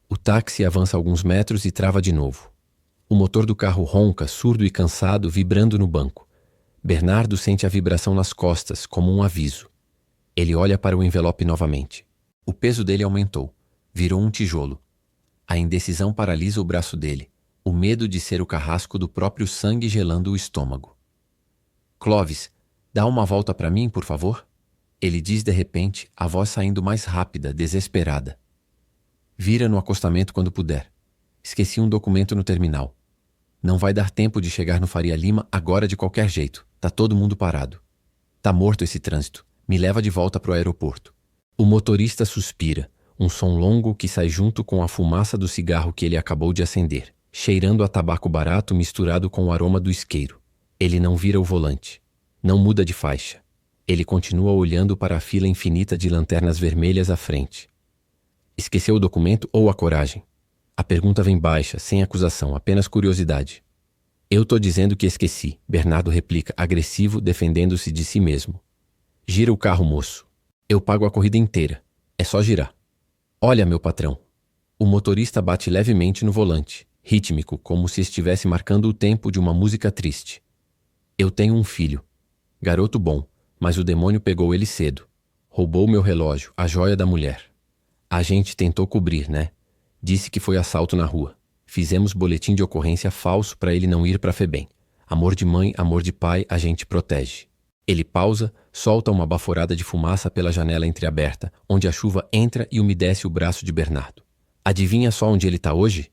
O táxi avança alguns metros e trava de novo. O motor do carro ronca, surdo e cansado, vibrando no banco. Bernardo sente a vibração nas costas, como um aviso. Ele olha para o envelope novamente. O peso dele aumentou. Virou um tijolo. A indecisão paralisa o braço dele. O medo de ser o carrasco do próprio sangue gelando o estômago. Clóvis, dá uma volta para mim, por favor? Ele diz de repente, a voz saindo mais rápida, desesperada. Vira no acostamento quando puder. Esqueci um documento no terminal. Não vai dar tempo de chegar no Faria Lima agora de qualquer jeito. Tá todo mundo parado. Tá morto esse trânsito. Me leva de volta pro aeroporto. O motorista suspira, um som longo que sai junto com a fumaça do cigarro que ele acabou de acender, cheirando a tabaco barato misturado com o aroma do isqueiro. Ele não vira o volante. Não muda de faixa. Ele continua olhando para a fila infinita de lanternas vermelhas à frente. Esqueceu o documento ou a coragem? A pergunta vem baixa, sem acusação, apenas curiosidade. Eu tô dizendo que esqueci, Bernardo replica, agressivo, defendendo-se de si mesmo. Gira o carro, moço. Eu pago a corrida inteira. É só girar. Olha, meu patrão. O motorista bate levemente no volante, rítmico, como se estivesse marcando o tempo de uma música triste. Eu tenho um filho. Garoto bom, mas o demônio pegou ele cedo. Roubou meu relógio, a joia da mulher. A gente tentou cobrir, né? Disse que foi assalto na rua. Fizemos boletim de ocorrência falso para ele não ir para Febem. Amor de mãe, amor de pai, a gente protege. Ele pausa, solta uma baforada de fumaça pela janela entreaberta, onde a chuva entra e umedece o braço de Bernardo. Adivinha só onde ele está hoje?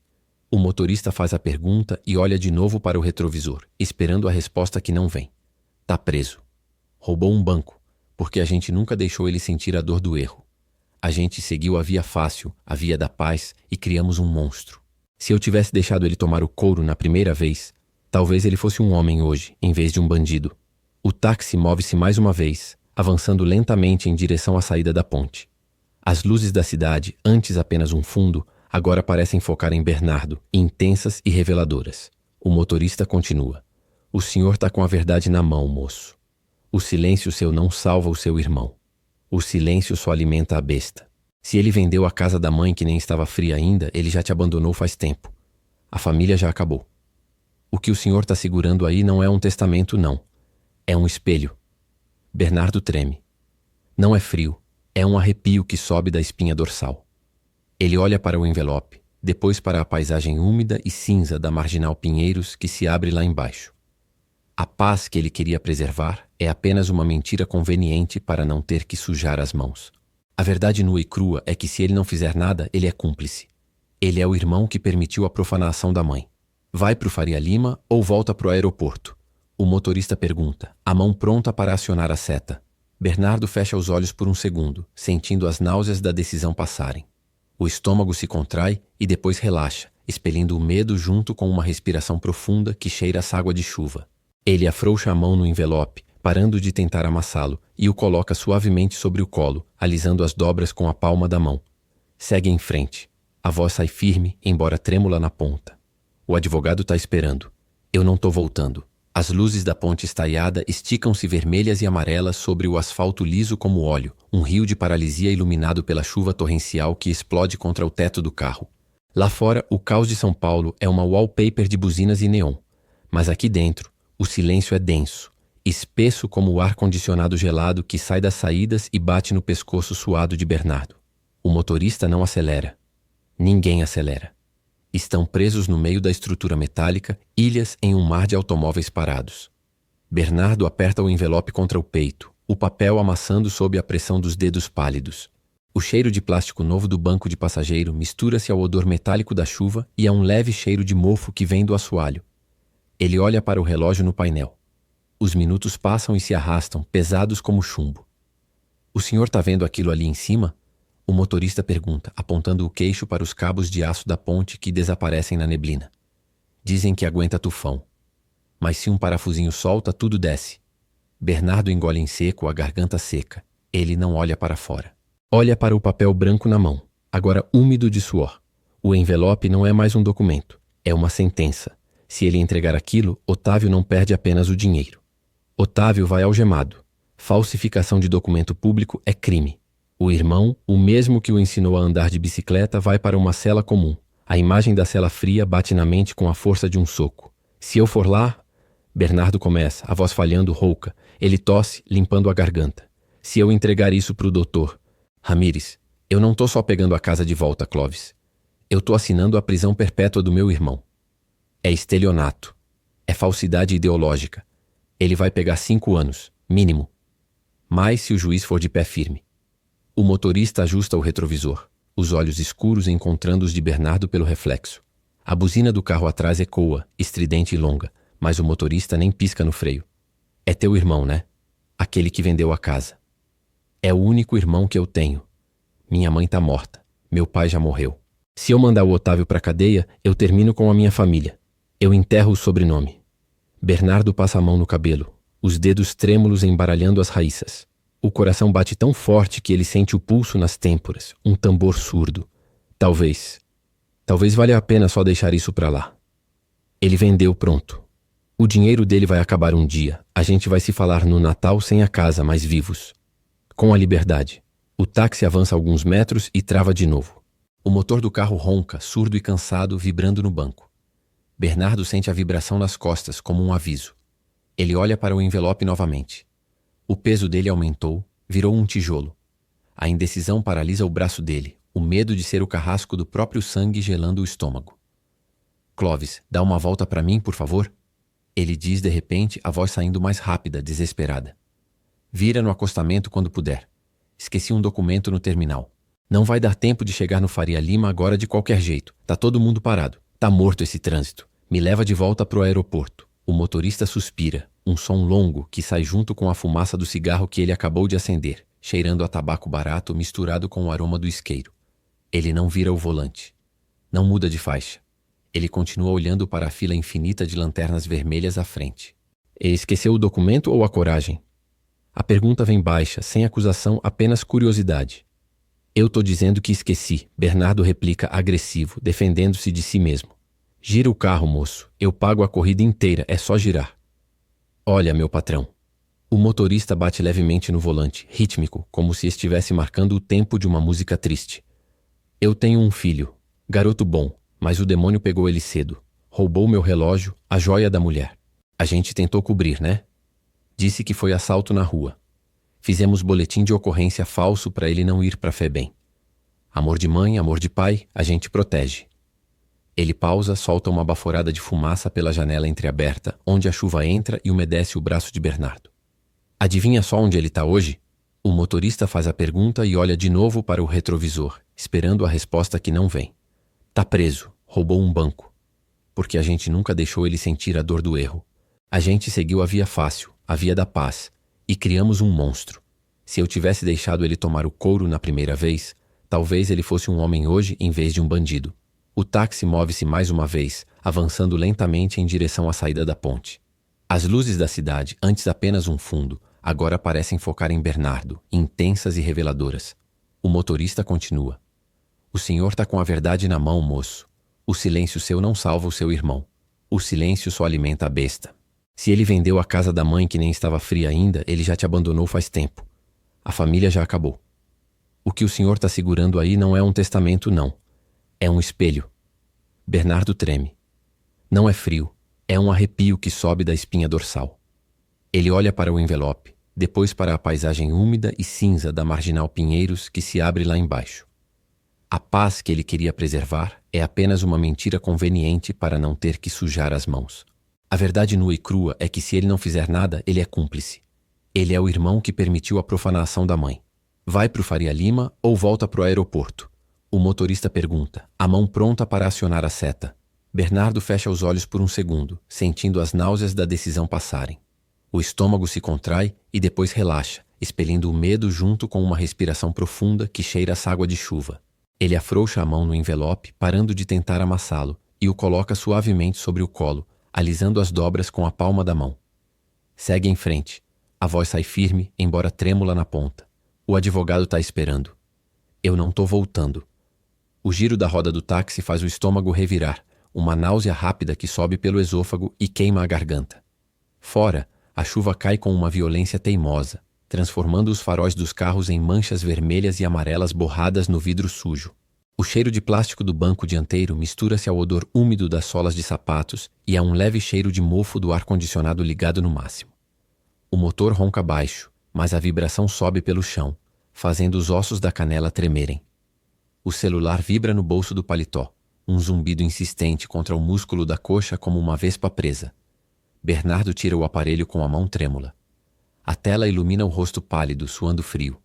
O motorista faz a pergunta e olha de novo para o retrovisor, esperando a resposta que não vem. Tá preso. Roubou um banco, porque a gente nunca deixou ele sentir a dor do erro. A gente seguiu a via fácil, a via da paz, e criamos um monstro. Se eu tivesse deixado ele tomar o couro na primeira vez, talvez ele fosse um homem hoje, em vez de um bandido. O táxi move-se mais uma vez, avançando lentamente em direção à saída da ponte. As luzes da cidade, antes apenas um fundo, agora parecem focar em Bernardo, intensas e reveladoras. O motorista continua. O senhor tá com a verdade na mão, moço. O silêncio seu não salva o seu irmão. O silêncio só alimenta a besta. Se ele vendeu a casa da mãe que nem estava fria ainda, ele já te abandonou faz tempo. A família já acabou. O que o senhor tá segurando aí não é um testamento, não. É um espelho. Bernardo treme. Não é frio, é um arrepio que sobe da espinha dorsal. Ele olha para o envelope, depois para a paisagem úmida e cinza da Marginal Pinheiros que se abre lá embaixo. A paz que ele queria preservar é apenas uma mentira conveniente para não ter que sujar as mãos. A verdade nua e crua é que se ele não fizer nada, ele é cúmplice. Ele é o irmão que permitiu a profanação da mãe. Vai pro Faria Lima ou volta pro aeroporto? O motorista pergunta, a mão pronta para acionar a seta. Bernardo fecha os olhos por um segundo, sentindo as náuseas da decisão passarem. O estômago se contrai e depois relaxa, expelindo o medo junto com uma respiração profunda que cheira a água de chuva. Ele afrouxa a mão no envelope, parando de tentar amassá-lo, e o coloca suavemente sobre o colo, alisando as dobras com a palma da mão. Segue em frente. A voz sai firme, embora trêmula na ponta. O advogado tá esperando. Eu não tô voltando. As luzes da ponte estaiada esticam-se vermelhas e amarelas sobre o asfalto liso como óleo, um rio de paralisia iluminado pela chuva torrencial que explode contra o teto do carro. Lá fora, o caos de São Paulo é uma wallpaper de buzinas e neon. Mas aqui dentro, o silêncio é denso, espesso como o ar-condicionado gelado que sai das saídas e bate no pescoço suado de Bernardo. O motorista não acelera. Ninguém acelera. Estão presos no meio da estrutura metálica, ilhas em um mar de automóveis parados. Bernardo aperta o envelope contra o peito, o papel amassando sob a pressão dos dedos pálidos. O cheiro de plástico novo do banco de passageiro mistura-se ao odor metálico da chuva e a um leve cheiro de mofo que vem do assoalho. Ele olha para o relógio no painel. Os minutos passam e se arrastam, pesados como chumbo. "O senhor está vendo aquilo ali em cima?" O motorista pergunta, apontando o queixo para os cabos de aço da ponte que desaparecem na neblina. Dizem que aguenta tufão. Mas se um parafusinho solta, tudo desce. Bernardo engole em seco, a garganta seca. Ele não olha para fora. Olha para o papel branco na mão, agora úmido de suor. O envelope não é mais um documento, é uma sentença. Se ele entregar aquilo, Otávio não perde apenas o dinheiro. Otávio vai algemado. Falsificação de documento público é crime. O irmão, o mesmo que o ensinou a andar de bicicleta, vai para uma cela comum. A imagem da cela fria bate na mente com a força de um soco. "Se eu for lá..." Bernardo começa, a voz falhando, rouca. Ele tosse, limpando a garganta. "Se eu entregar isso pro doutor... Ramírez, eu não tô só pegando a casa de volta, Clóvis. Eu tô assinando a prisão perpétua do meu irmão. É estelionato. É falsidade ideológica. Ele vai pegar 5 anos, mínimo. Mais se o juiz for de pé firme." O motorista ajusta o retrovisor, os olhos escuros encontrando os de Bernardo pelo reflexo. A buzina do carro atrás ecoa, estridente e longa, mas o motorista nem pisca no freio. "É teu irmão, né? Aquele que vendeu a casa." "É o único irmão que eu tenho. Minha mãe tá morta. Meu pai já morreu. Se eu mandar o Otávio pra cadeia, eu termino com a minha família. Eu enterro o sobrenome." Bernardo passa a mão no cabelo, os dedos trêmulos embaralhando as raíças. O coração bate tão forte que ele sente o pulso nas têmporas, um tambor surdo. Talvez valha a pena só deixar isso pra lá. Ele vendeu, pronto. O dinheiro dele vai acabar um dia. A gente vai se falar no Natal sem a casa, mas vivos. Com a liberdade. O táxi avança alguns metros e trava de novo. O motor do carro ronca, surdo e cansado, vibrando no banco. Bernardo sente a vibração nas costas, como um aviso. Ele olha para o envelope novamente. O peso dele aumentou, virou um tijolo. A indecisão paralisa o braço dele, o medo de ser o carrasco do próprio sangue gelando o estômago. "Clóvis, dá uma volta para mim, por favor?" Ele diz de repente, a voz saindo mais rápida, desesperada. "Vira no acostamento quando puder. Esqueci um documento no terminal. Não vai dar tempo de chegar no Faria Lima agora de qualquer jeito. Tá todo mundo parado. Tá morto esse trânsito. Me leva de volta pro aeroporto." O motorista suspira, um som longo que sai junto com a fumaça do cigarro que ele acabou de acender, cheirando a tabaco barato misturado com o aroma do isqueiro. Ele não vira o volante. Não muda de faixa. Ele continua olhando para a fila infinita de lanternas vermelhas à frente. Esqueceu o documento ou a coragem? A pergunta vem baixa, sem acusação, apenas curiosidade. "Eu tô dizendo que esqueci", Bernardo replica agressivo, defendendo-se de si mesmo. "Gira o carro, moço. Eu pago a corrida inteira, é só girar." "Olha, meu patrão." O motorista bate levemente no volante, rítmico, como se estivesse marcando o tempo de uma música triste. "Eu tenho um filho, garoto bom, mas o demônio pegou ele cedo. Roubou meu relógio, a joia da mulher. A gente tentou cobrir, né? Disse que foi assalto na rua. Fizemos boletim de ocorrência falso para ele não ir para Febem. Amor de mãe, amor de pai, a gente protege." Ele pausa, solta uma baforada de fumaça pela janela entreaberta, onde a chuva entra e umedece o braço de Bernardo. "Adivinha só onde ele tá hoje?" O motorista faz a pergunta e olha de novo para o retrovisor, esperando a resposta que não vem. "Tá preso, roubou um banco. Porque a gente nunca deixou ele sentir a dor do erro. A gente seguiu a via fácil, a via da paz, e criamos um monstro. Se eu tivesse deixado ele tomar o couro na primeira vez, talvez ele fosse um homem hoje em vez de um bandido." O táxi move-se mais uma vez, avançando lentamente em direção à saída da ponte. As luzes da cidade, antes apenas um fundo, agora parecem focar em Bernardo, intensas e reveladoras. O motorista continua. "O senhor tá com a verdade na mão, moço. O silêncio seu não salva o seu irmão. O silêncio só alimenta a besta." Se ele vendeu a casa da mãe que nem estava fria ainda, ele já te abandonou faz tempo. A família já acabou. O que o senhor está segurando aí não é um testamento, não. É um espelho. Bernardo treme. Não é frio. É um arrepio que sobe da espinha dorsal. Ele olha para o envelope, depois para a paisagem úmida e cinza da Marginal Pinheiros que se abre lá embaixo. A paz que ele queria preservar é apenas uma mentira conveniente para não ter que sujar as mãos. A verdade nua e crua é que se ele não fizer nada, ele é cúmplice. Ele é o irmão que permitiu a profanação da mãe. Vai pro Faria Lima ou volta pro aeroporto? O motorista pergunta, a mão pronta para acionar a seta. Bernardo fecha os olhos por um segundo, sentindo as náuseas da decisão passarem. O estômago se contrai e depois relaxa, expelindo o medo junto com uma respiração profunda que cheira a água de chuva. Ele afrouxa a mão no envelope, parando de tentar amassá-lo, e o coloca suavemente sobre o colo, alisando as dobras com a palma da mão. Segue em frente. A voz sai firme, embora trêmula na ponta. O advogado está esperando. Eu não tô voltando. O giro da roda do táxi faz o estômago revirar, uma náusea rápida que sobe pelo esôfago e queima a garganta. Fora, a chuva cai com uma violência teimosa, transformando os faróis dos carros em manchas vermelhas e amarelas borradas no vidro sujo. O cheiro de plástico do banco dianteiro mistura-se ao odor úmido das solas de sapatos e a um leve cheiro de mofo do ar-condicionado ligado no máximo. O motor ronca baixo, mas a vibração sobe pelo chão, fazendo os ossos da canela tremerem. O celular vibra no bolso do paletó, um zumbido insistente contra o músculo da coxa como uma vespa presa. Bernardo tira o aparelho com a mão trêmula. A tela ilumina o rosto pálido, suando frio.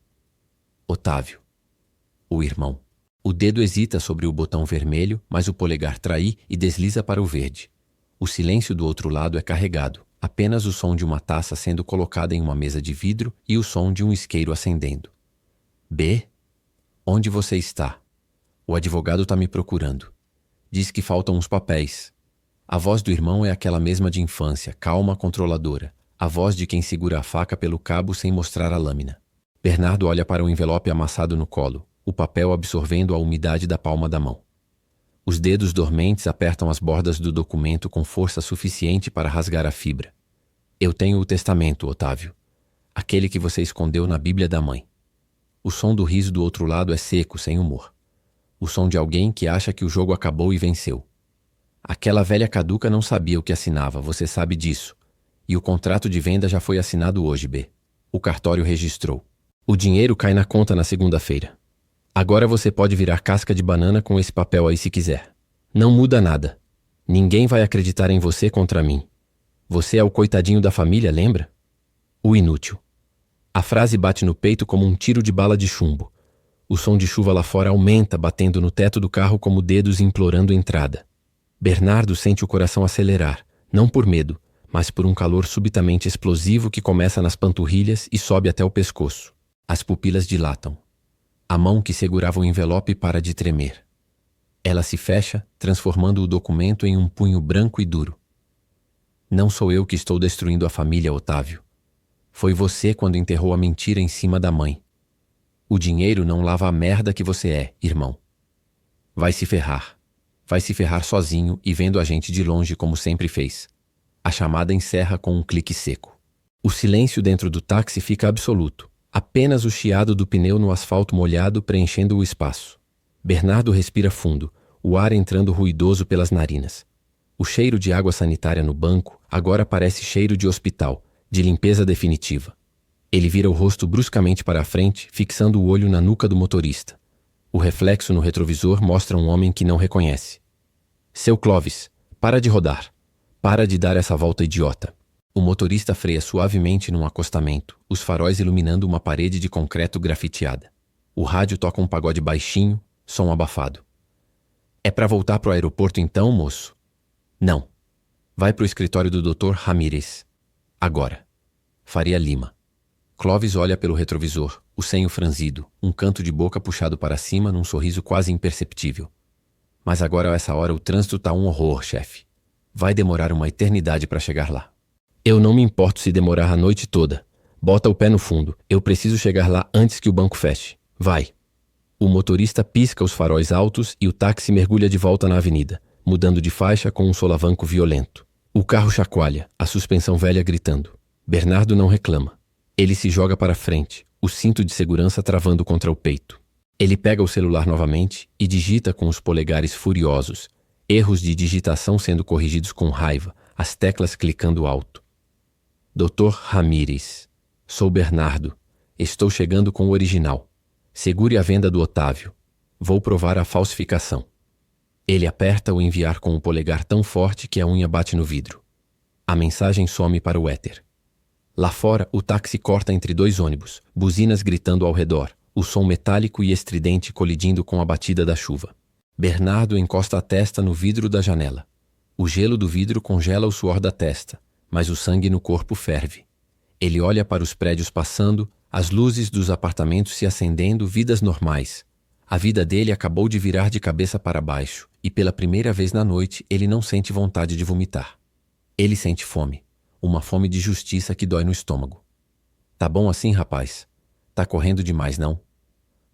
Otávio. O irmão. O dedo hesita sobre o botão vermelho, mas o polegar trai e desliza para o verde. O silêncio do outro lado é carregado, apenas o som de uma taça sendo colocada em uma mesa de vidro e o som de um isqueiro acendendo. B? Onde você está? O advogado está me procurando. Diz que faltam uns papéis. A voz do irmão é aquela mesma de infância, calma, controladora. A voz de quem segura a faca pelo cabo sem mostrar a lâmina. Bernardo olha para o envelope amassado no colo, o papel absorvendo a umidade da palma da mão. Os dedos dormentes apertam as bordas do documento com força suficiente para rasgar a fibra. Eu tenho o testamento, Otávio. Aquele que você escondeu na Bíblia da mãe. O som do riso do outro lado é seco, sem humor. O som de alguém que acha que o jogo acabou e venceu. Aquela velha caduca não sabia o que assinava, você sabe disso. E o contrato de venda já foi assinado hoje, B. O cartório registrou. O dinheiro cai na conta na segunda-feira. Agora você pode virar casca de banana com esse papel aí se quiser. Não muda nada. Ninguém vai acreditar em você contra mim. Você é o coitadinho da família, lembra? O inútil. A frase bate no peito como um tiro de bala de chumbo. O som de chuva lá fora aumenta, batendo no teto do carro como dedos implorando entrada. Bernardo sente o coração acelerar, não por medo, mas por um calor subitamente explosivo que começa nas panturrilhas e sobe até o pescoço. As pupilas dilatam. A mão que segurava o envelope para de tremer. Ela se fecha, transformando o documento em um punho branco e duro. Não sou eu que estou destruindo a família, Otávio. Foi você quando enterrou a mentira em cima da mãe. O dinheiro não lava a merda que você é, irmão. Vai se ferrar. Vai se ferrar sozinho e vendo a gente de longe como sempre fez. A chamada encerra com um clique seco. O silêncio dentro do táxi fica absoluto. Apenas o chiado do pneu no asfalto molhado preenchendo o espaço. Bernardo respira fundo, o ar entrando ruidoso pelas narinas. O cheiro de água sanitária no banco agora parece cheiro de hospital, de limpeza definitiva. Ele vira o rosto bruscamente para a frente, fixando o olho na nuca do motorista. O reflexo no retrovisor mostra um homem que não reconhece. Seu Clóvis, para de rodar. Para de dar essa volta idiota. O motorista freia suavemente num acostamento, os faróis iluminando uma parede de concreto grafiteada. O rádio toca um pagode baixinho, som abafado. É para voltar pro aeroporto então, moço? Não. Vai pro escritório do Dr. Ramírez. Agora. Faria Lima. Clóvis olha pelo retrovisor, o senho franzido, um canto de boca puxado para cima num sorriso quase imperceptível. Mas agora a essa hora o trânsito tá um horror, chefe. Vai demorar uma eternidade para chegar lá. Eu não me importo se demorar a noite toda. Bota o pé no fundo. Eu preciso chegar lá antes que o banco feche. Vai. O motorista pisca os faróis altos e o táxi mergulha de volta na avenida, mudando de faixa com um solavanco violento. O carro chacoalha, a suspensão velha gritando. Bernardo não reclama. Ele se joga para frente, o cinto de segurança travando contra o peito. Ele pega o celular novamente e digita com os polegares furiosos, erros de digitação sendo corrigidos com raiva, as teclas clicando alto. Dr. Ramírez, sou Bernardo. Estou chegando com o original. Segure a venda do Otávio. Vou provar a falsificação. Ele aperta o enviar com o polegar tão forte que a unha bate no vidro. A mensagem some para o éter. Lá fora, o táxi corta entre dois ônibus, buzinas gritando ao redor, o som metálico e estridente colidindo com a batida da chuva. Bernardo encosta a testa no vidro da janela. O gelo do vidro congela o suor da testa, mas o sangue no corpo ferve. Ele olha para os prédios passando, as luzes dos apartamentos se acendendo, vidas normais. A vida dele acabou de virar de cabeça para baixo, e pela primeira vez na noite ele não sente vontade de vomitar. Ele sente fome, uma fome de justiça que dói no estômago. Tá bom assim, rapaz? Tá correndo demais, não?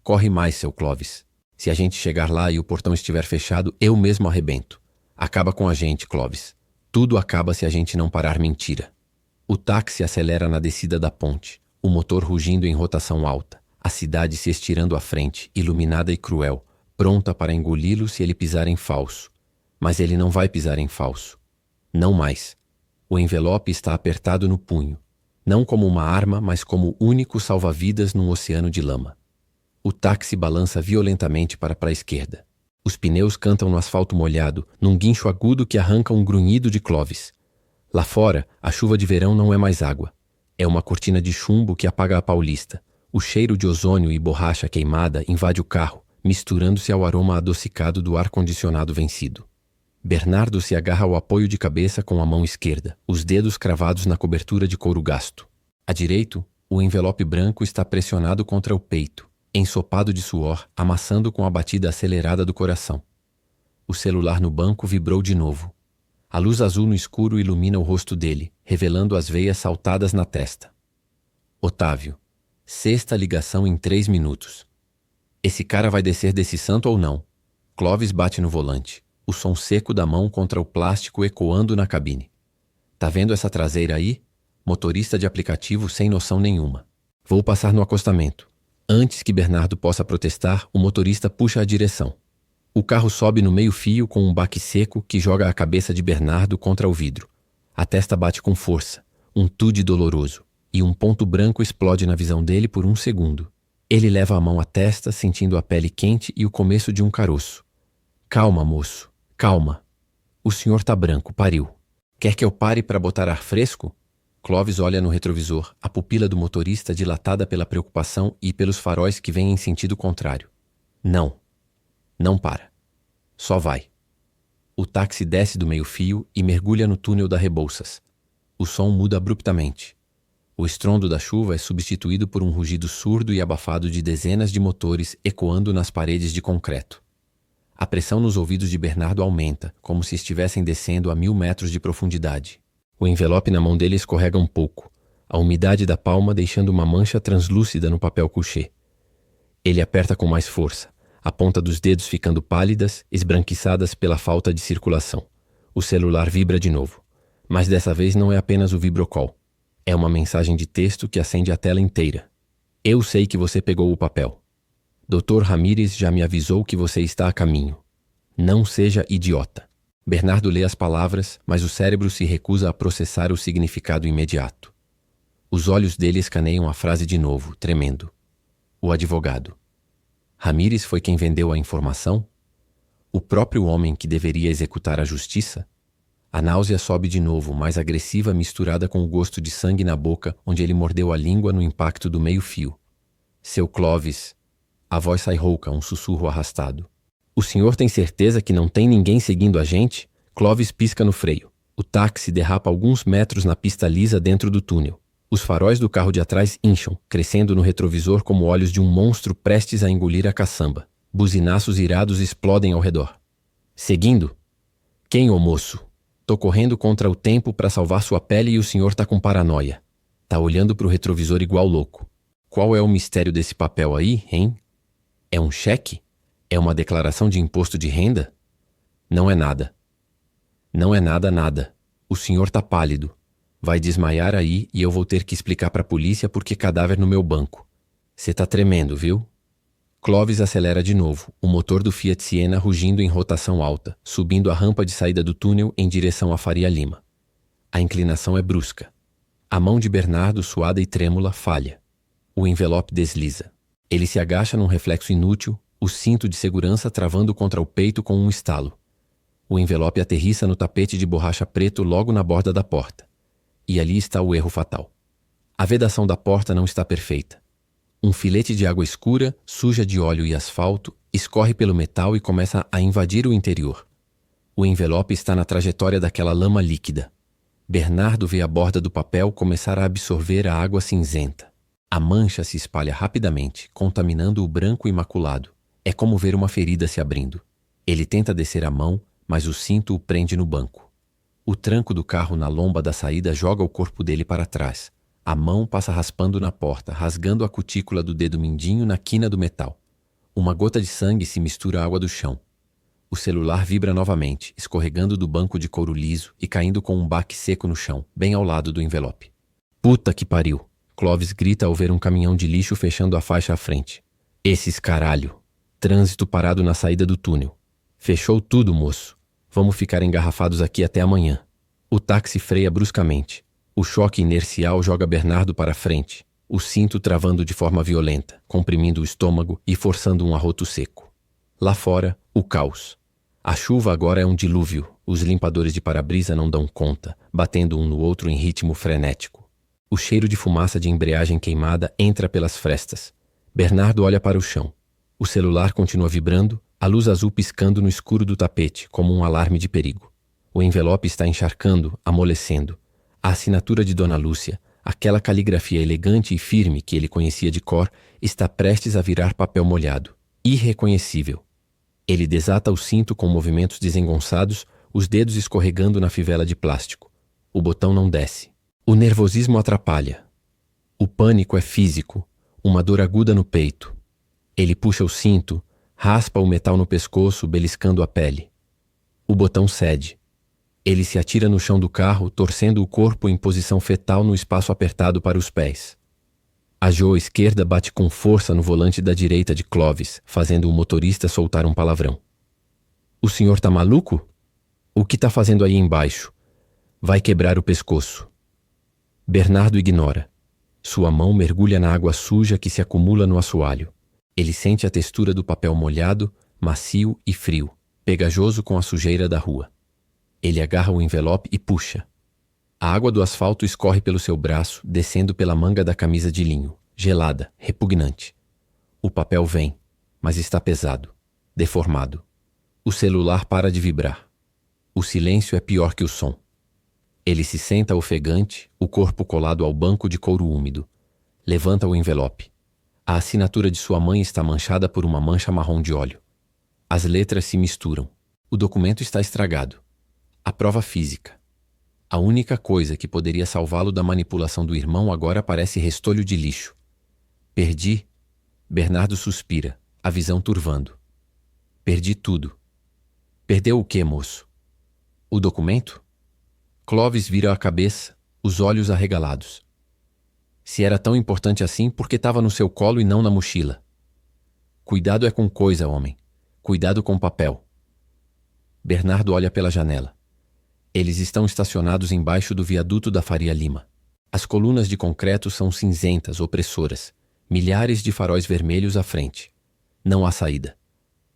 Corre mais, seu Clóvis. Se a gente chegar lá e o portão estiver fechado, eu mesmo arrebento. Acaba com a gente, Clóvis. Tudo acaba se a gente não parar mentira. O táxi acelera na descida da ponte, o motor rugindo em rotação alta, a cidade se estirando à frente, iluminada e cruel, pronta para engoli-lo se ele pisar em falso. Mas ele não vai pisar em falso. Não mais. O envelope está apertado no punho, não como uma arma, mas como único salva-vidas num oceano de lama. O táxi balança violentamente para a esquerda. Os pneus cantam no asfalto molhado, num guincho agudo que arranca um grunhido de Clóvis. Lá fora, a chuva de verão não é mais água. É uma cortina de chumbo que apaga a Paulista. O cheiro de ozônio e borracha queimada invade o carro, misturando-se ao aroma adocicado do ar-condicionado vencido. Bernardo se agarra ao apoio de cabeça com a mão esquerda, os dedos cravados na cobertura de couro gasto. À direita, o envelope branco está pressionado contra o peito, ensopado de suor, amassando com a batida acelerada do coração. O celular no banco vibrou de novo. A luz azul no escuro ilumina o rosto dele, revelando as veias saltadas na testa. Otávio. Sexta ligação em 3 minutos. Esse cara vai descer desse santo ou não? Clóvis bate no volante, o som seco da mão contra o plástico ecoando na cabine. Tá vendo essa traseira aí? Motorista de aplicativo sem noção nenhuma. Vou passar no acostamento. Antes que Bernardo possa protestar, o motorista puxa a direção. O carro sobe no meio-fio com um baque seco que joga a cabeça de Bernardo contra o vidro. A testa bate com força, um tude doloroso, e um ponto branco explode na visão dele por um segundo. Ele leva a mão à testa, sentindo a pele quente e o começo de um caroço. Calma, moço, calma. O senhor tá branco, pariu. Quer que eu pare para botar ar fresco? Clóvis olha no retrovisor, a pupila do motorista dilatada pela preocupação e pelos faróis que vêm em sentido contrário. Não. Não para. Só vai. O táxi desce do meio-fio e mergulha no túnel da Rebouças. O som muda abruptamente. O estrondo da chuva é substituído por um rugido surdo e abafado de dezenas de motores ecoando nas paredes de concreto. A pressão nos ouvidos de Bernardo aumenta, como se estivessem descendo a 1000 metros de profundidade. O envelope na mão dele escorrega um pouco, a umidade da palma deixando uma mancha translúcida no papel couché. Ele aperta com mais força, a ponta dos dedos ficando pálidas, esbranquiçadas pela falta de circulação. O celular vibra de novo, mas dessa vez não é apenas o vibrocall. É uma mensagem de texto que acende a tela inteira. Eu sei que você pegou o papel. Dr. Ramírez já me avisou que você está a caminho. Não seja idiota. Bernardo lê as palavras, mas o cérebro se recusa a processar o significado imediato. Os olhos dele escaneiam a frase de novo, tremendo. O advogado. Ramírez foi quem vendeu a informação? O próprio homem que deveria executar a justiça? A náusea sobe de novo, mais agressiva, misturada com o gosto de sangue na boca, onde ele mordeu a língua no impacto do meio-fio. Seu Clóvis. A voz sai rouca, um sussurro arrastado. O senhor tem certeza que não tem ninguém seguindo a gente? Clóvis pisca no freio. O táxi derrapa alguns metros na pista lisa dentro do túnel. Os faróis do carro de atrás incham, crescendo no retrovisor como olhos de um monstro prestes a engolir a caçamba. Buzinaços irados explodem ao redor. Seguindo? Quem, ô moço? Tô correndo contra o tempo para salvar sua pele e o senhor tá com paranoia. Tá olhando pro retrovisor igual louco. Qual é o mistério desse papel aí, hein? É um cheque? É uma declaração de imposto de renda? Não é nada. Não é nada, nada. O senhor tá pálido. Vai desmaiar aí e eu vou ter que explicar pra polícia por que cadáver no meu banco. Cê tá tremendo, viu? Clovis acelera de novo, o motor do Fiat Siena rugindo em rotação alta, subindo a rampa de saída do túnel em direção à Faria Lima. A inclinação é brusca. A mão de Bernardo, suada e trêmula, falha. O envelope desliza. Ele se agacha num reflexo inútil, o cinto de segurança travando contra o peito com um estalo. O envelope aterrissa no tapete de borracha preto logo na borda da porta. E ali está o erro fatal. A vedação da porta não está perfeita. Um filete de água escura, suja de óleo e asfalto, escorre pelo metal e começa a invadir o interior. O envelope está na trajetória daquela lama líquida. Bernardo vê a borda do papel começar a absorver a água cinzenta. A mancha se espalha rapidamente, contaminando o branco imaculado. É como ver uma ferida se abrindo. Ele tenta descer a mão, mas o cinto o prende no banco. O tranco do carro na lomba da saída joga o corpo dele para trás. A mão passa raspando na porta, rasgando a cutícula do dedo mindinho na quina do metal. Uma gota de sangue se mistura à água do chão. O celular vibra novamente, escorregando do banco de couro liso e caindo com um baque seco no chão, bem ao lado do envelope. Puta que pariu! Clovis grita ao ver um caminhão de lixo fechando a faixa à frente. Esses caralho! Trânsito parado na saída do túnel. Fechou tudo, moço. Vamos ficar engarrafados aqui até amanhã. O táxi freia bruscamente. O choque inercial joga Bernardo para frente, o cinto travando de forma violenta, comprimindo o estômago e forçando um arroto seco. Lá fora, o caos. A chuva agora é um dilúvio, os limpadores de para-brisa não dão conta, batendo um no outro em ritmo frenético. O cheiro de fumaça de embreagem queimada entra pelas frestas. Bernardo olha para o chão. O celular continua vibrando, a luz azul piscando no escuro do tapete, como um alarme de perigo. O envelope está encharcando, amolecendo. A assinatura de Dona Lúcia, aquela caligrafia elegante e firme que ele conhecia de cor, está prestes a virar papel molhado. Irreconhecível. Ele desata o cinto com movimentos desengonçados, os dedos escorregando na fivela de plástico. O botão não desce. O nervosismo atrapalha. O pânico é físico, uma dor aguda no peito. Ele puxa o cinto, raspa o metal no pescoço, beliscando a pele. O botão cede. Ele se atira no chão do carro, torcendo o corpo em posição fetal no espaço apertado para os pés. A joa esquerda bate com força no volante da direita de Clovis, fazendo o motorista soltar um palavrão. O senhor tá maluco? O que tá fazendo aí embaixo? Vai quebrar o pescoço. Bernardo ignora. Sua mão mergulha na água suja que se acumula no assoalho. Ele sente a textura do papel molhado, macio e frio, pegajoso com a sujeira da rua. Ele agarra o envelope e puxa. A água do asfalto escorre pelo seu braço, descendo pela manga da camisa de linho, gelada, repugnante. O papel vem, mas está pesado, deformado. O celular para de vibrar. O silêncio é pior que o som. Ele se senta ofegante, o corpo colado ao banco de couro úmido. Levanta o envelope. A assinatura de sua mãe está manchada por uma mancha marrom de óleo. As letras se misturam. O documento está estragado. A prova física. A única coisa que poderia salvá-lo da manipulação do irmão agora parece restolho de lixo. Perdi. Bernardo suspira, a visão turvando. Perdi tudo. Perdeu o quê, moço? O documento? Clovis vira a cabeça, os olhos arregalados. Se era tão importante assim, por que estava no seu colo e não na mochila? Cuidado é com coisa, homem. Cuidado com papel. Bernardo olha pela janela. Eles estão estacionados embaixo do viaduto da Faria Lima. As colunas de concreto são cinzentas, opressoras. Milhares de faróis vermelhos à frente. Não há saída.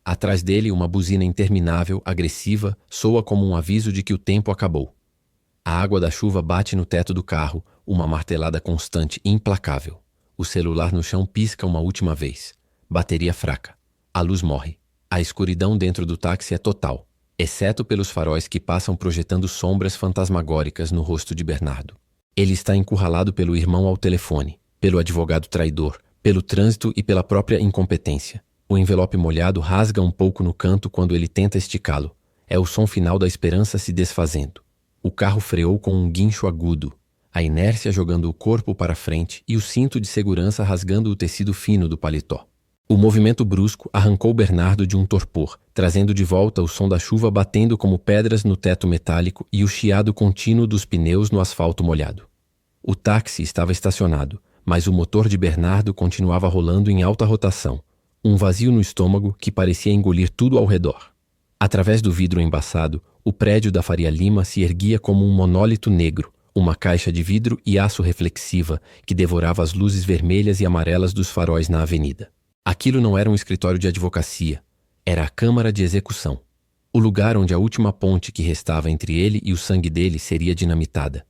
Atrás dele, uma buzina interminável, agressiva, soa como um aviso de que o tempo acabou. A água da chuva bate no teto do carro, uma martelada constante, implacável. O celular no chão pisca uma última vez. Bateria fraca. A luz morre. A escuridão dentro do táxi é total, exceto pelos faróis que passam projetando sombras fantasmagóricas no rosto de Bernardo. Ele está encurralado pelo irmão ao telefone, pelo advogado traidor, pelo trânsito e pela própria incompetência. O envelope molhado rasga um pouco no canto quando ele tenta esticá-lo. É o som final da esperança se desfazendo. O carro freou com um guincho agudo, a inércia jogando o corpo para frente e o cinto de segurança rasgando o tecido fino do paletó. O movimento brusco arrancou Bernardo de um torpor, trazendo de volta o som da chuva batendo como pedras no teto metálico e o chiado contínuo dos pneus no asfalto molhado. O táxi estava estacionado, mas o motor de Bernardo continuava rolando em alta rotação, um vazio no estômago que parecia engolir tudo ao redor. Através do vidro embaçado, o prédio da Faria Lima se erguia como um monólito negro, uma caixa de vidro e aço reflexiva que devorava as luzes vermelhas e amarelas dos faróis na avenida. Aquilo não era um escritório de advocacia, era a câmara de execução. O lugar onde a última ponte que restava entre ele e o sangue dele seria dinamitada.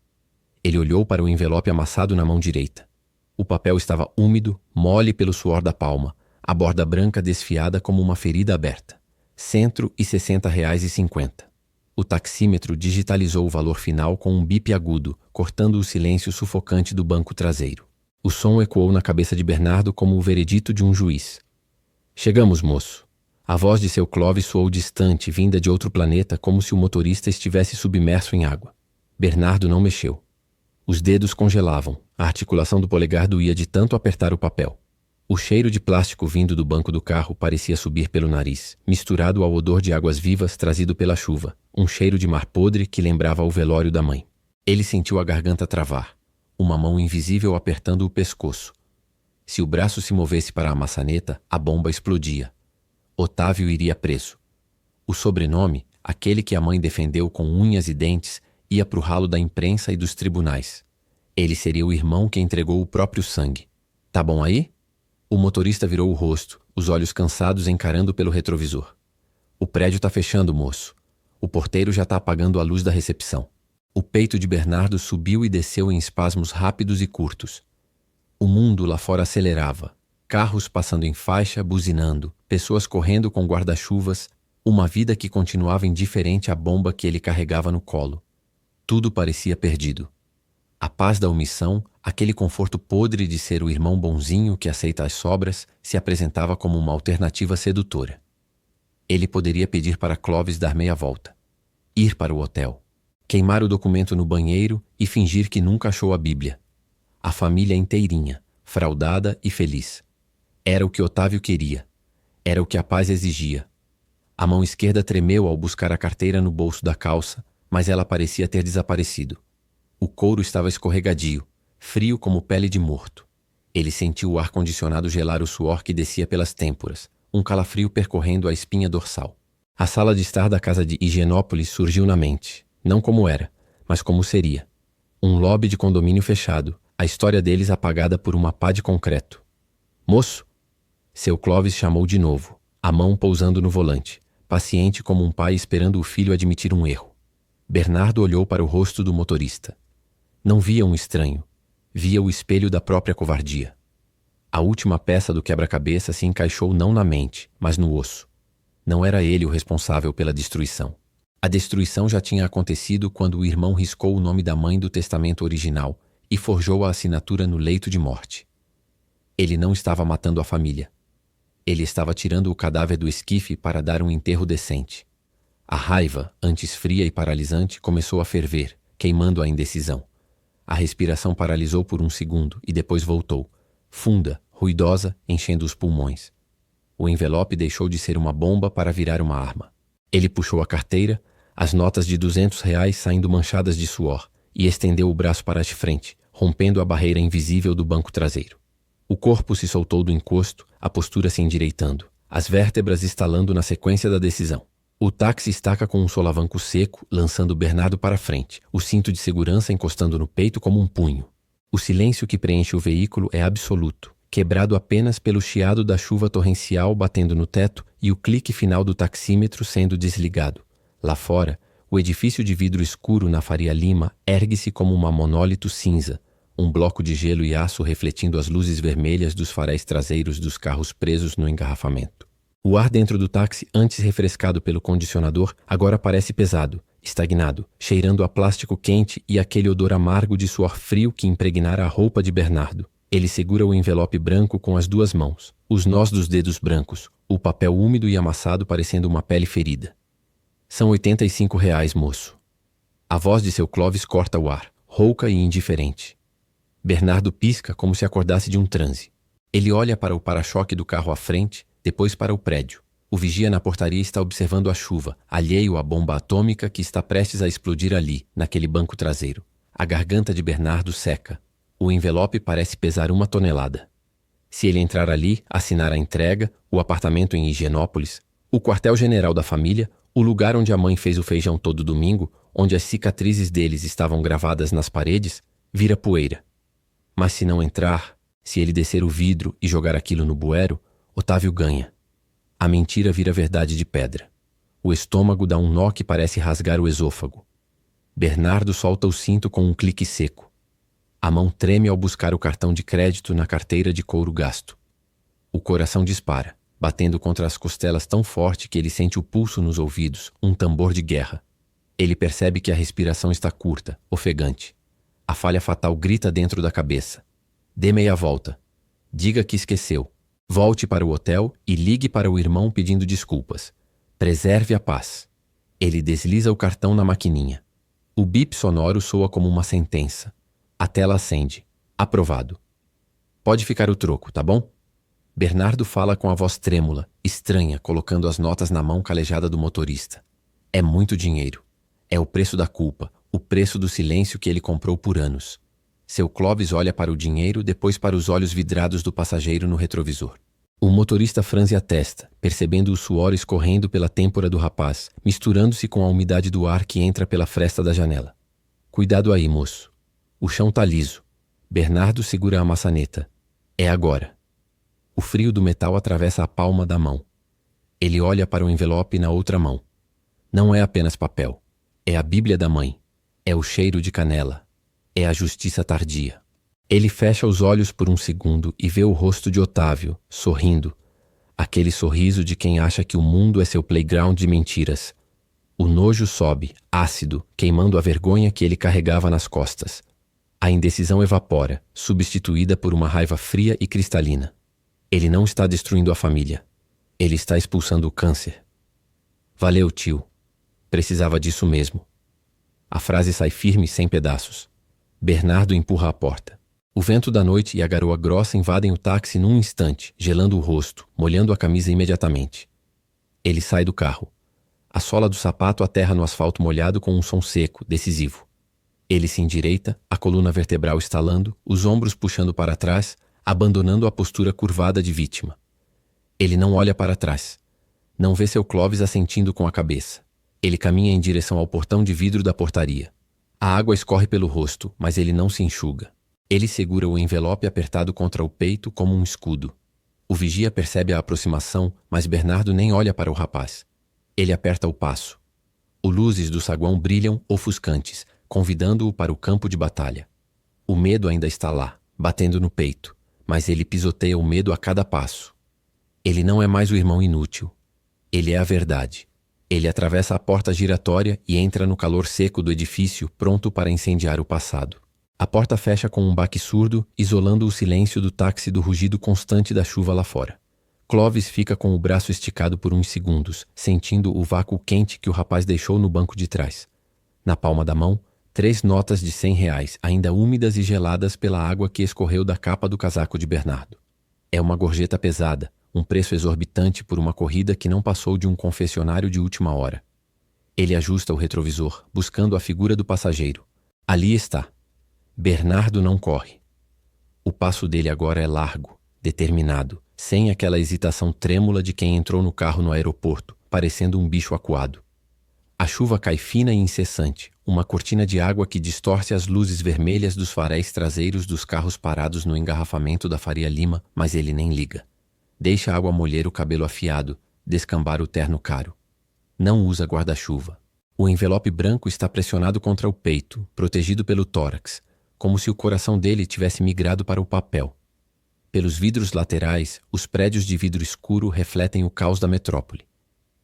Ele olhou para o envelope amassado na mão direita. O papel estava úmido, mole pelo suor da palma, a borda branca desfiada como uma ferida aberta. R$160,50. O taxímetro digitalizou o valor final com um bip agudo, cortando o silêncio sufocante do banco traseiro. O som ecoou na cabeça de Bernardo como o veredito de um juiz. Chegamos, moço. A voz de seu Clóvis soou distante, vinda de outro planeta, como se o motorista estivesse submerso em água. Bernardo não mexeu. Os dedos congelavam, a articulação do polegar doía de tanto apertar o papel. O cheiro de plástico vindo do banco do carro parecia subir pelo nariz, misturado ao odor de águas vivas trazido pela chuva, um cheiro de mar podre que lembrava o velório da mãe. Ele sentiu a garganta travar, uma mão invisível apertando o pescoço. Se o braço se movesse para a maçaneta, a bomba explodia. Otávio iria preso. O sobrenome, aquele que a mãe defendeu com unhas e dentes, ia para o ralo da imprensa e dos tribunais. Ele seria o irmão que entregou o próprio sangue. Tá bom aí? O motorista virou o rosto, os olhos cansados encarando pelo retrovisor. O prédio tá fechando, moço. O porteiro já tá apagando a luz da recepção. O peito de Bernardo subiu e desceu em espasmos rápidos e curtos. O mundo lá fora acelerava. Carros passando em faixa, buzinando, pessoas correndo com guarda-chuvas, uma vida que continuava indiferente à bomba que ele carregava no colo. Tudo parecia perdido. A paz da omissão, aquele conforto podre de ser o irmão bonzinho que aceita as sobras, se apresentava como uma alternativa sedutora. Ele poderia pedir para Clóvis dar meia volta, ir para o hotel, queimar o documento no banheiro e fingir que nunca achou a Bíblia. A família inteirinha, fraudada e feliz. Era o que Otávio queria. Era o que a paz exigia. A mão esquerda tremeu ao buscar a carteira no bolso da calça, mas ela parecia ter desaparecido. O couro estava escorregadio, frio como pele de morto. Ele sentiu o ar-condicionado gelar o suor que descia pelas têmporas, um calafrio percorrendo a espinha dorsal. A sala de estar da casa de Higienópolis surgiu na mente, não como era, mas como seria. Um lobby de condomínio fechado, a história deles apagada por uma pá de concreto. Moço! Seu Clóvis chamou de novo, a mão pousando no volante, paciente como um pai esperando o filho admitir um erro. Bernardo olhou para o rosto do motorista. Não via um estranho, via o espelho da própria covardia. A última peça do quebra-cabeça se encaixou não na mente, mas no osso. Não era ele o responsável pela destruição. A destruição já tinha acontecido quando o irmão riscou o nome da mãe do testamento original e forjou a assinatura no leito de morte. Ele não estava matando a família. Ele estava tirando o cadáver do esquife para dar um enterro decente. A raiva, antes fria e paralisante, começou a ferver, queimando a indecisão. A respiração paralisou por um segundo e depois voltou, funda, ruidosa, enchendo os pulmões. O envelope deixou de ser uma bomba para virar uma arma. Ele puxou a carteira, as notas de R$200 saindo manchadas de suor, e estendeu o braço para a frente, rompendo a barreira invisível do banco traseiro. O corpo se soltou do encosto, a postura se endireitando, as vértebras estalando na sequência da decisão. O táxi estaca com um solavanco seco, lançando Bernardo para frente, o cinto de segurança encostando no peito como um punho. O silêncio que preenche o veículo é absoluto, quebrado apenas pelo chiado da chuva torrencial batendo no teto e o clique final do taxímetro sendo desligado. Lá fora, o edifício de vidro escuro na Faria Lima ergue-se como uma monólito cinza, um bloco de gelo e aço refletindo as luzes vermelhas dos faróis traseiros dos carros presos no engarrafamento. O ar dentro do táxi, antes refrescado pelo condicionador, agora parece pesado, estagnado, cheirando a plástico quente e aquele odor amargo de suor frio que impregnara a roupa de Bernardo. Ele segura o envelope branco com as duas mãos, os nós dos dedos brancos, o papel úmido e amassado parecendo uma pele ferida. São R$85, moço. A voz de seu Clóvis corta o ar, rouca e indiferente. Bernardo pisca como se acordasse de um transe. Ele olha para o para-choque do carro à frente, depois para o prédio. O vigia na portaria está observando a chuva, alheio à bomba atômica que está prestes a explodir ali, naquele banco traseiro. A garganta de Bernardo seca. O envelope parece pesar 1 tonelada. Se ele entrar ali, assinar a entrega, o apartamento em Higienópolis, o quartel-general da família, o lugar onde a mãe fez o feijão todo domingo, onde as cicatrizes deles estavam gravadas nas paredes, vira poeira. Mas se não entrar, se ele descer o vidro e jogar aquilo no bueiro, Otávio ganha. A mentira vira verdade de pedra. O estômago dá um nó que parece rasgar o esôfago. Bernardo solta o cinto com um clique seco. A mão treme ao buscar o cartão de crédito na carteira de couro gasto. O coração dispara, batendo contra as costelas tão forte que ele sente o pulso nos ouvidos, um tambor de guerra. Ele percebe que a respiração está curta, ofegante. A falha fatal grita dentro da cabeça. Dê meia volta. Diga que esqueceu. Volte para o hotel e ligue para o irmão pedindo desculpas. Preserve a paz. Ele desliza o cartão na maquininha. O bip sonoro soa como uma sentença. A tela acende. Aprovado. Pode ficar o troco, tá bom? Bernardo fala com a voz trêmula, estranha, colocando as notas na mão calejada do motorista. É muito dinheiro. É o preço da culpa, o preço do silêncio que ele comprou por anos. Seu Clóvis olha para o dinheiro, depois para os olhos vidrados do passageiro no retrovisor. O motorista franze a testa, percebendo o suor escorrendo pela têmpora do rapaz, misturando-se com a umidade do ar que entra pela fresta da janela. Cuidado aí, moço. O chão tá liso. Bernardo segura a maçaneta. É agora. O frio do metal atravessa a palma da mão. Ele olha para o envelope na outra mão. Não é apenas papel. É a Bíblia da mãe. É o cheiro de canela. É a justiça tardia. Ele fecha os olhos por um segundo e vê o rosto de Otávio, sorrindo. Aquele sorriso de quem acha que o mundo é seu playground de mentiras. O nojo sobe, ácido, queimando a vergonha que ele carregava nas costas. A indecisão evapora, substituída por uma raiva fria e cristalina. Ele não está destruindo a família. Ele está expulsando o câncer. Valeu, tio. Precisava disso mesmo. A frase sai firme sem pedaços. Bernardo empurra a porta. O vento da noite e a garoa grossa invadem o táxi num instante, gelando o rosto, molhando a camisa imediatamente. Ele sai do carro. A sola do sapato aterra no asfalto molhado com um som seco, decisivo. Ele se endireita, a coluna vertebral estalando, os ombros puxando para trás, abandonando a postura curvada de vítima. Ele não olha para trás. Não vê seu Clóvis assentindo com a cabeça. Ele caminha em direção ao portão de vidro da portaria. A água escorre pelo rosto, mas ele não se enxuga. Ele segura o envelope apertado contra o peito como um escudo. O vigia percebe a aproximação, mas Bernardo nem olha para o rapaz. Ele aperta o passo. Os luzes do saguão brilham ofuscantes, convidando-o para o campo de batalha. O medo ainda está lá, batendo no peito, mas ele pisoteia o medo a cada passo. Ele não é mais o irmão inútil. Ele é a verdade. Ele atravessa a porta giratória e entra no calor seco do edifício, pronto para incendiar o passado. A porta fecha com um baque surdo, isolando o silêncio do táxi do rugido constante da chuva lá fora. Clóvis fica com o braço esticado por uns segundos, sentindo o vácuo quente que o rapaz deixou no banco de trás. Na palma da mão, 3 notas de R$ 100, ainda úmidas e geladas pela água que escorreu da capa do casaco de Bernardo. É uma gorjeta pesada, um preço exorbitante por uma corrida que não passou de um confessionário de última hora. Ele ajusta o retrovisor, buscando a figura do passageiro. Ali está. Bernardo não corre. O passo dele agora é largo, determinado, sem aquela hesitação trêmula de quem entrou no carro no aeroporto, parecendo um bicho acuado. A chuva cai fina e incessante, uma cortina de água que distorce as luzes vermelhas dos faréis traseiros dos carros parados no engarrafamento da Faria Lima, mas ele nem liga. Deixa a água molher o cabelo afiado, descambar o terno caro. Não usa guarda-chuva. O envelope branco está pressionado contra o peito, protegido pelo tórax, como se o coração dele tivesse migrado para o papel. Pelos vidros laterais, os prédios de vidro escuro refletem o caos da metrópole.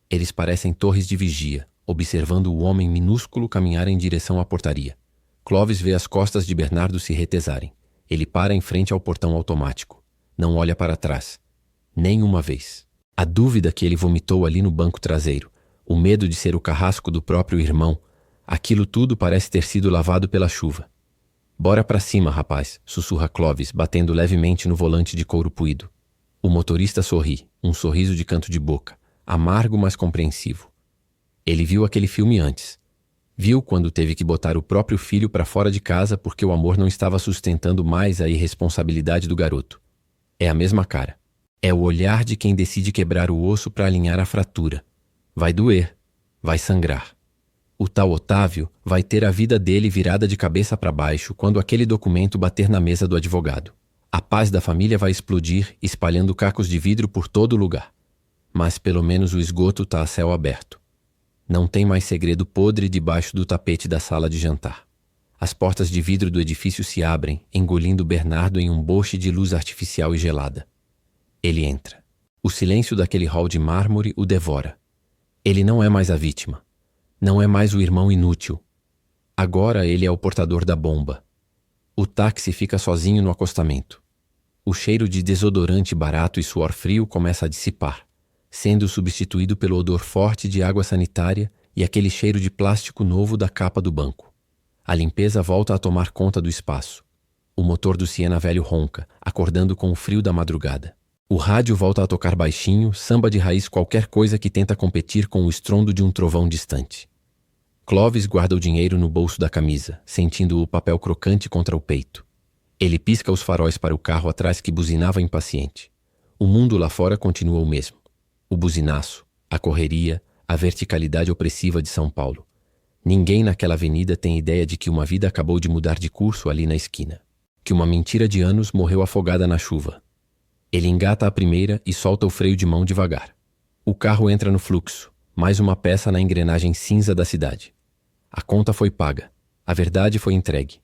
Eles parecem torres de vigia, observando o homem minúsculo caminhar em direção à portaria. Clóvis vê as costas de Bernardo se retesarem. Ele para em frente ao portão automático. Não olha para trás. Nem uma vez. A dúvida que ele vomitou ali no banco traseiro, o medo de ser o carrasco do próprio irmão, aquilo tudo parece ter sido lavado pela chuva. Bora pra cima, rapaz, sussurra Clovis, batendo levemente no volante de couro puído. O motorista sorri, um sorriso de canto de boca, amargo mas compreensivo. Ele viu aquele filme antes. Viu quando teve que botar o próprio filho para fora de casa porque o amor não estava sustentando mais a irresponsabilidade do garoto. É a mesma cara. É o olhar de quem decide quebrar o osso para alinhar a fratura. Vai doer, vai sangrar. O tal Otávio vai ter a vida dele virada de cabeça para baixo quando aquele documento bater na mesa do advogado. A paz da família vai explodir, espalhando cacos de vidro por todo lugar. Mas pelo menos o esgoto tá a céu aberto. Não tem mais segredo podre debaixo do tapete da sala de jantar. As portas de vidro do edifício se abrem, engolindo Bernardo em um boche de luz artificial e gelada. Ele entra. O silêncio daquele hall de mármore o devora. Ele não é mais a vítima. Não é mais o irmão inútil. Agora ele é o portador da bomba. O táxi fica sozinho no acostamento. O cheiro de desodorante barato e suor frio começa a dissipar, sendo substituído pelo odor forte de água sanitária e aquele cheiro de plástico novo da capa do banco. A limpeza volta a tomar conta do espaço. O motor do Siena velho ronca, acordando com o frio da madrugada. O rádio volta a tocar baixinho, samba de raiz, qualquer coisa que tenta competir com o estrondo de um trovão distante. Clovis guarda o dinheiro no bolso da camisa, sentindo o papel crocante contra o peito. Ele pisca os faróis para o carro atrás que buzinava impaciente. O mundo lá fora continua o mesmo. O buzinaço, a correria, a verticalidade opressiva de São Paulo. Ninguém naquela avenida tem ideia de que uma vida acabou de mudar de curso ali na esquina. Que uma mentira de anos morreu afogada na chuva. Ele engata a primeira e solta o freio de mão devagar. O carro entra no fluxo, mais uma peça na engrenagem cinza da cidade. A conta foi paga. A verdade foi entregue.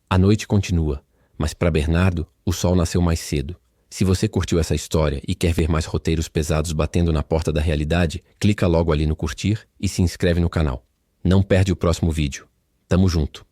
A noite continua, mas para Bernardo, o sol nasceu mais cedo. Se você curtiu essa história e quer ver mais roteiros pesados batendo na porta da realidade, clica logo ali no curtir e se inscreve no canal. Não perde o próximo vídeo. Tamo junto.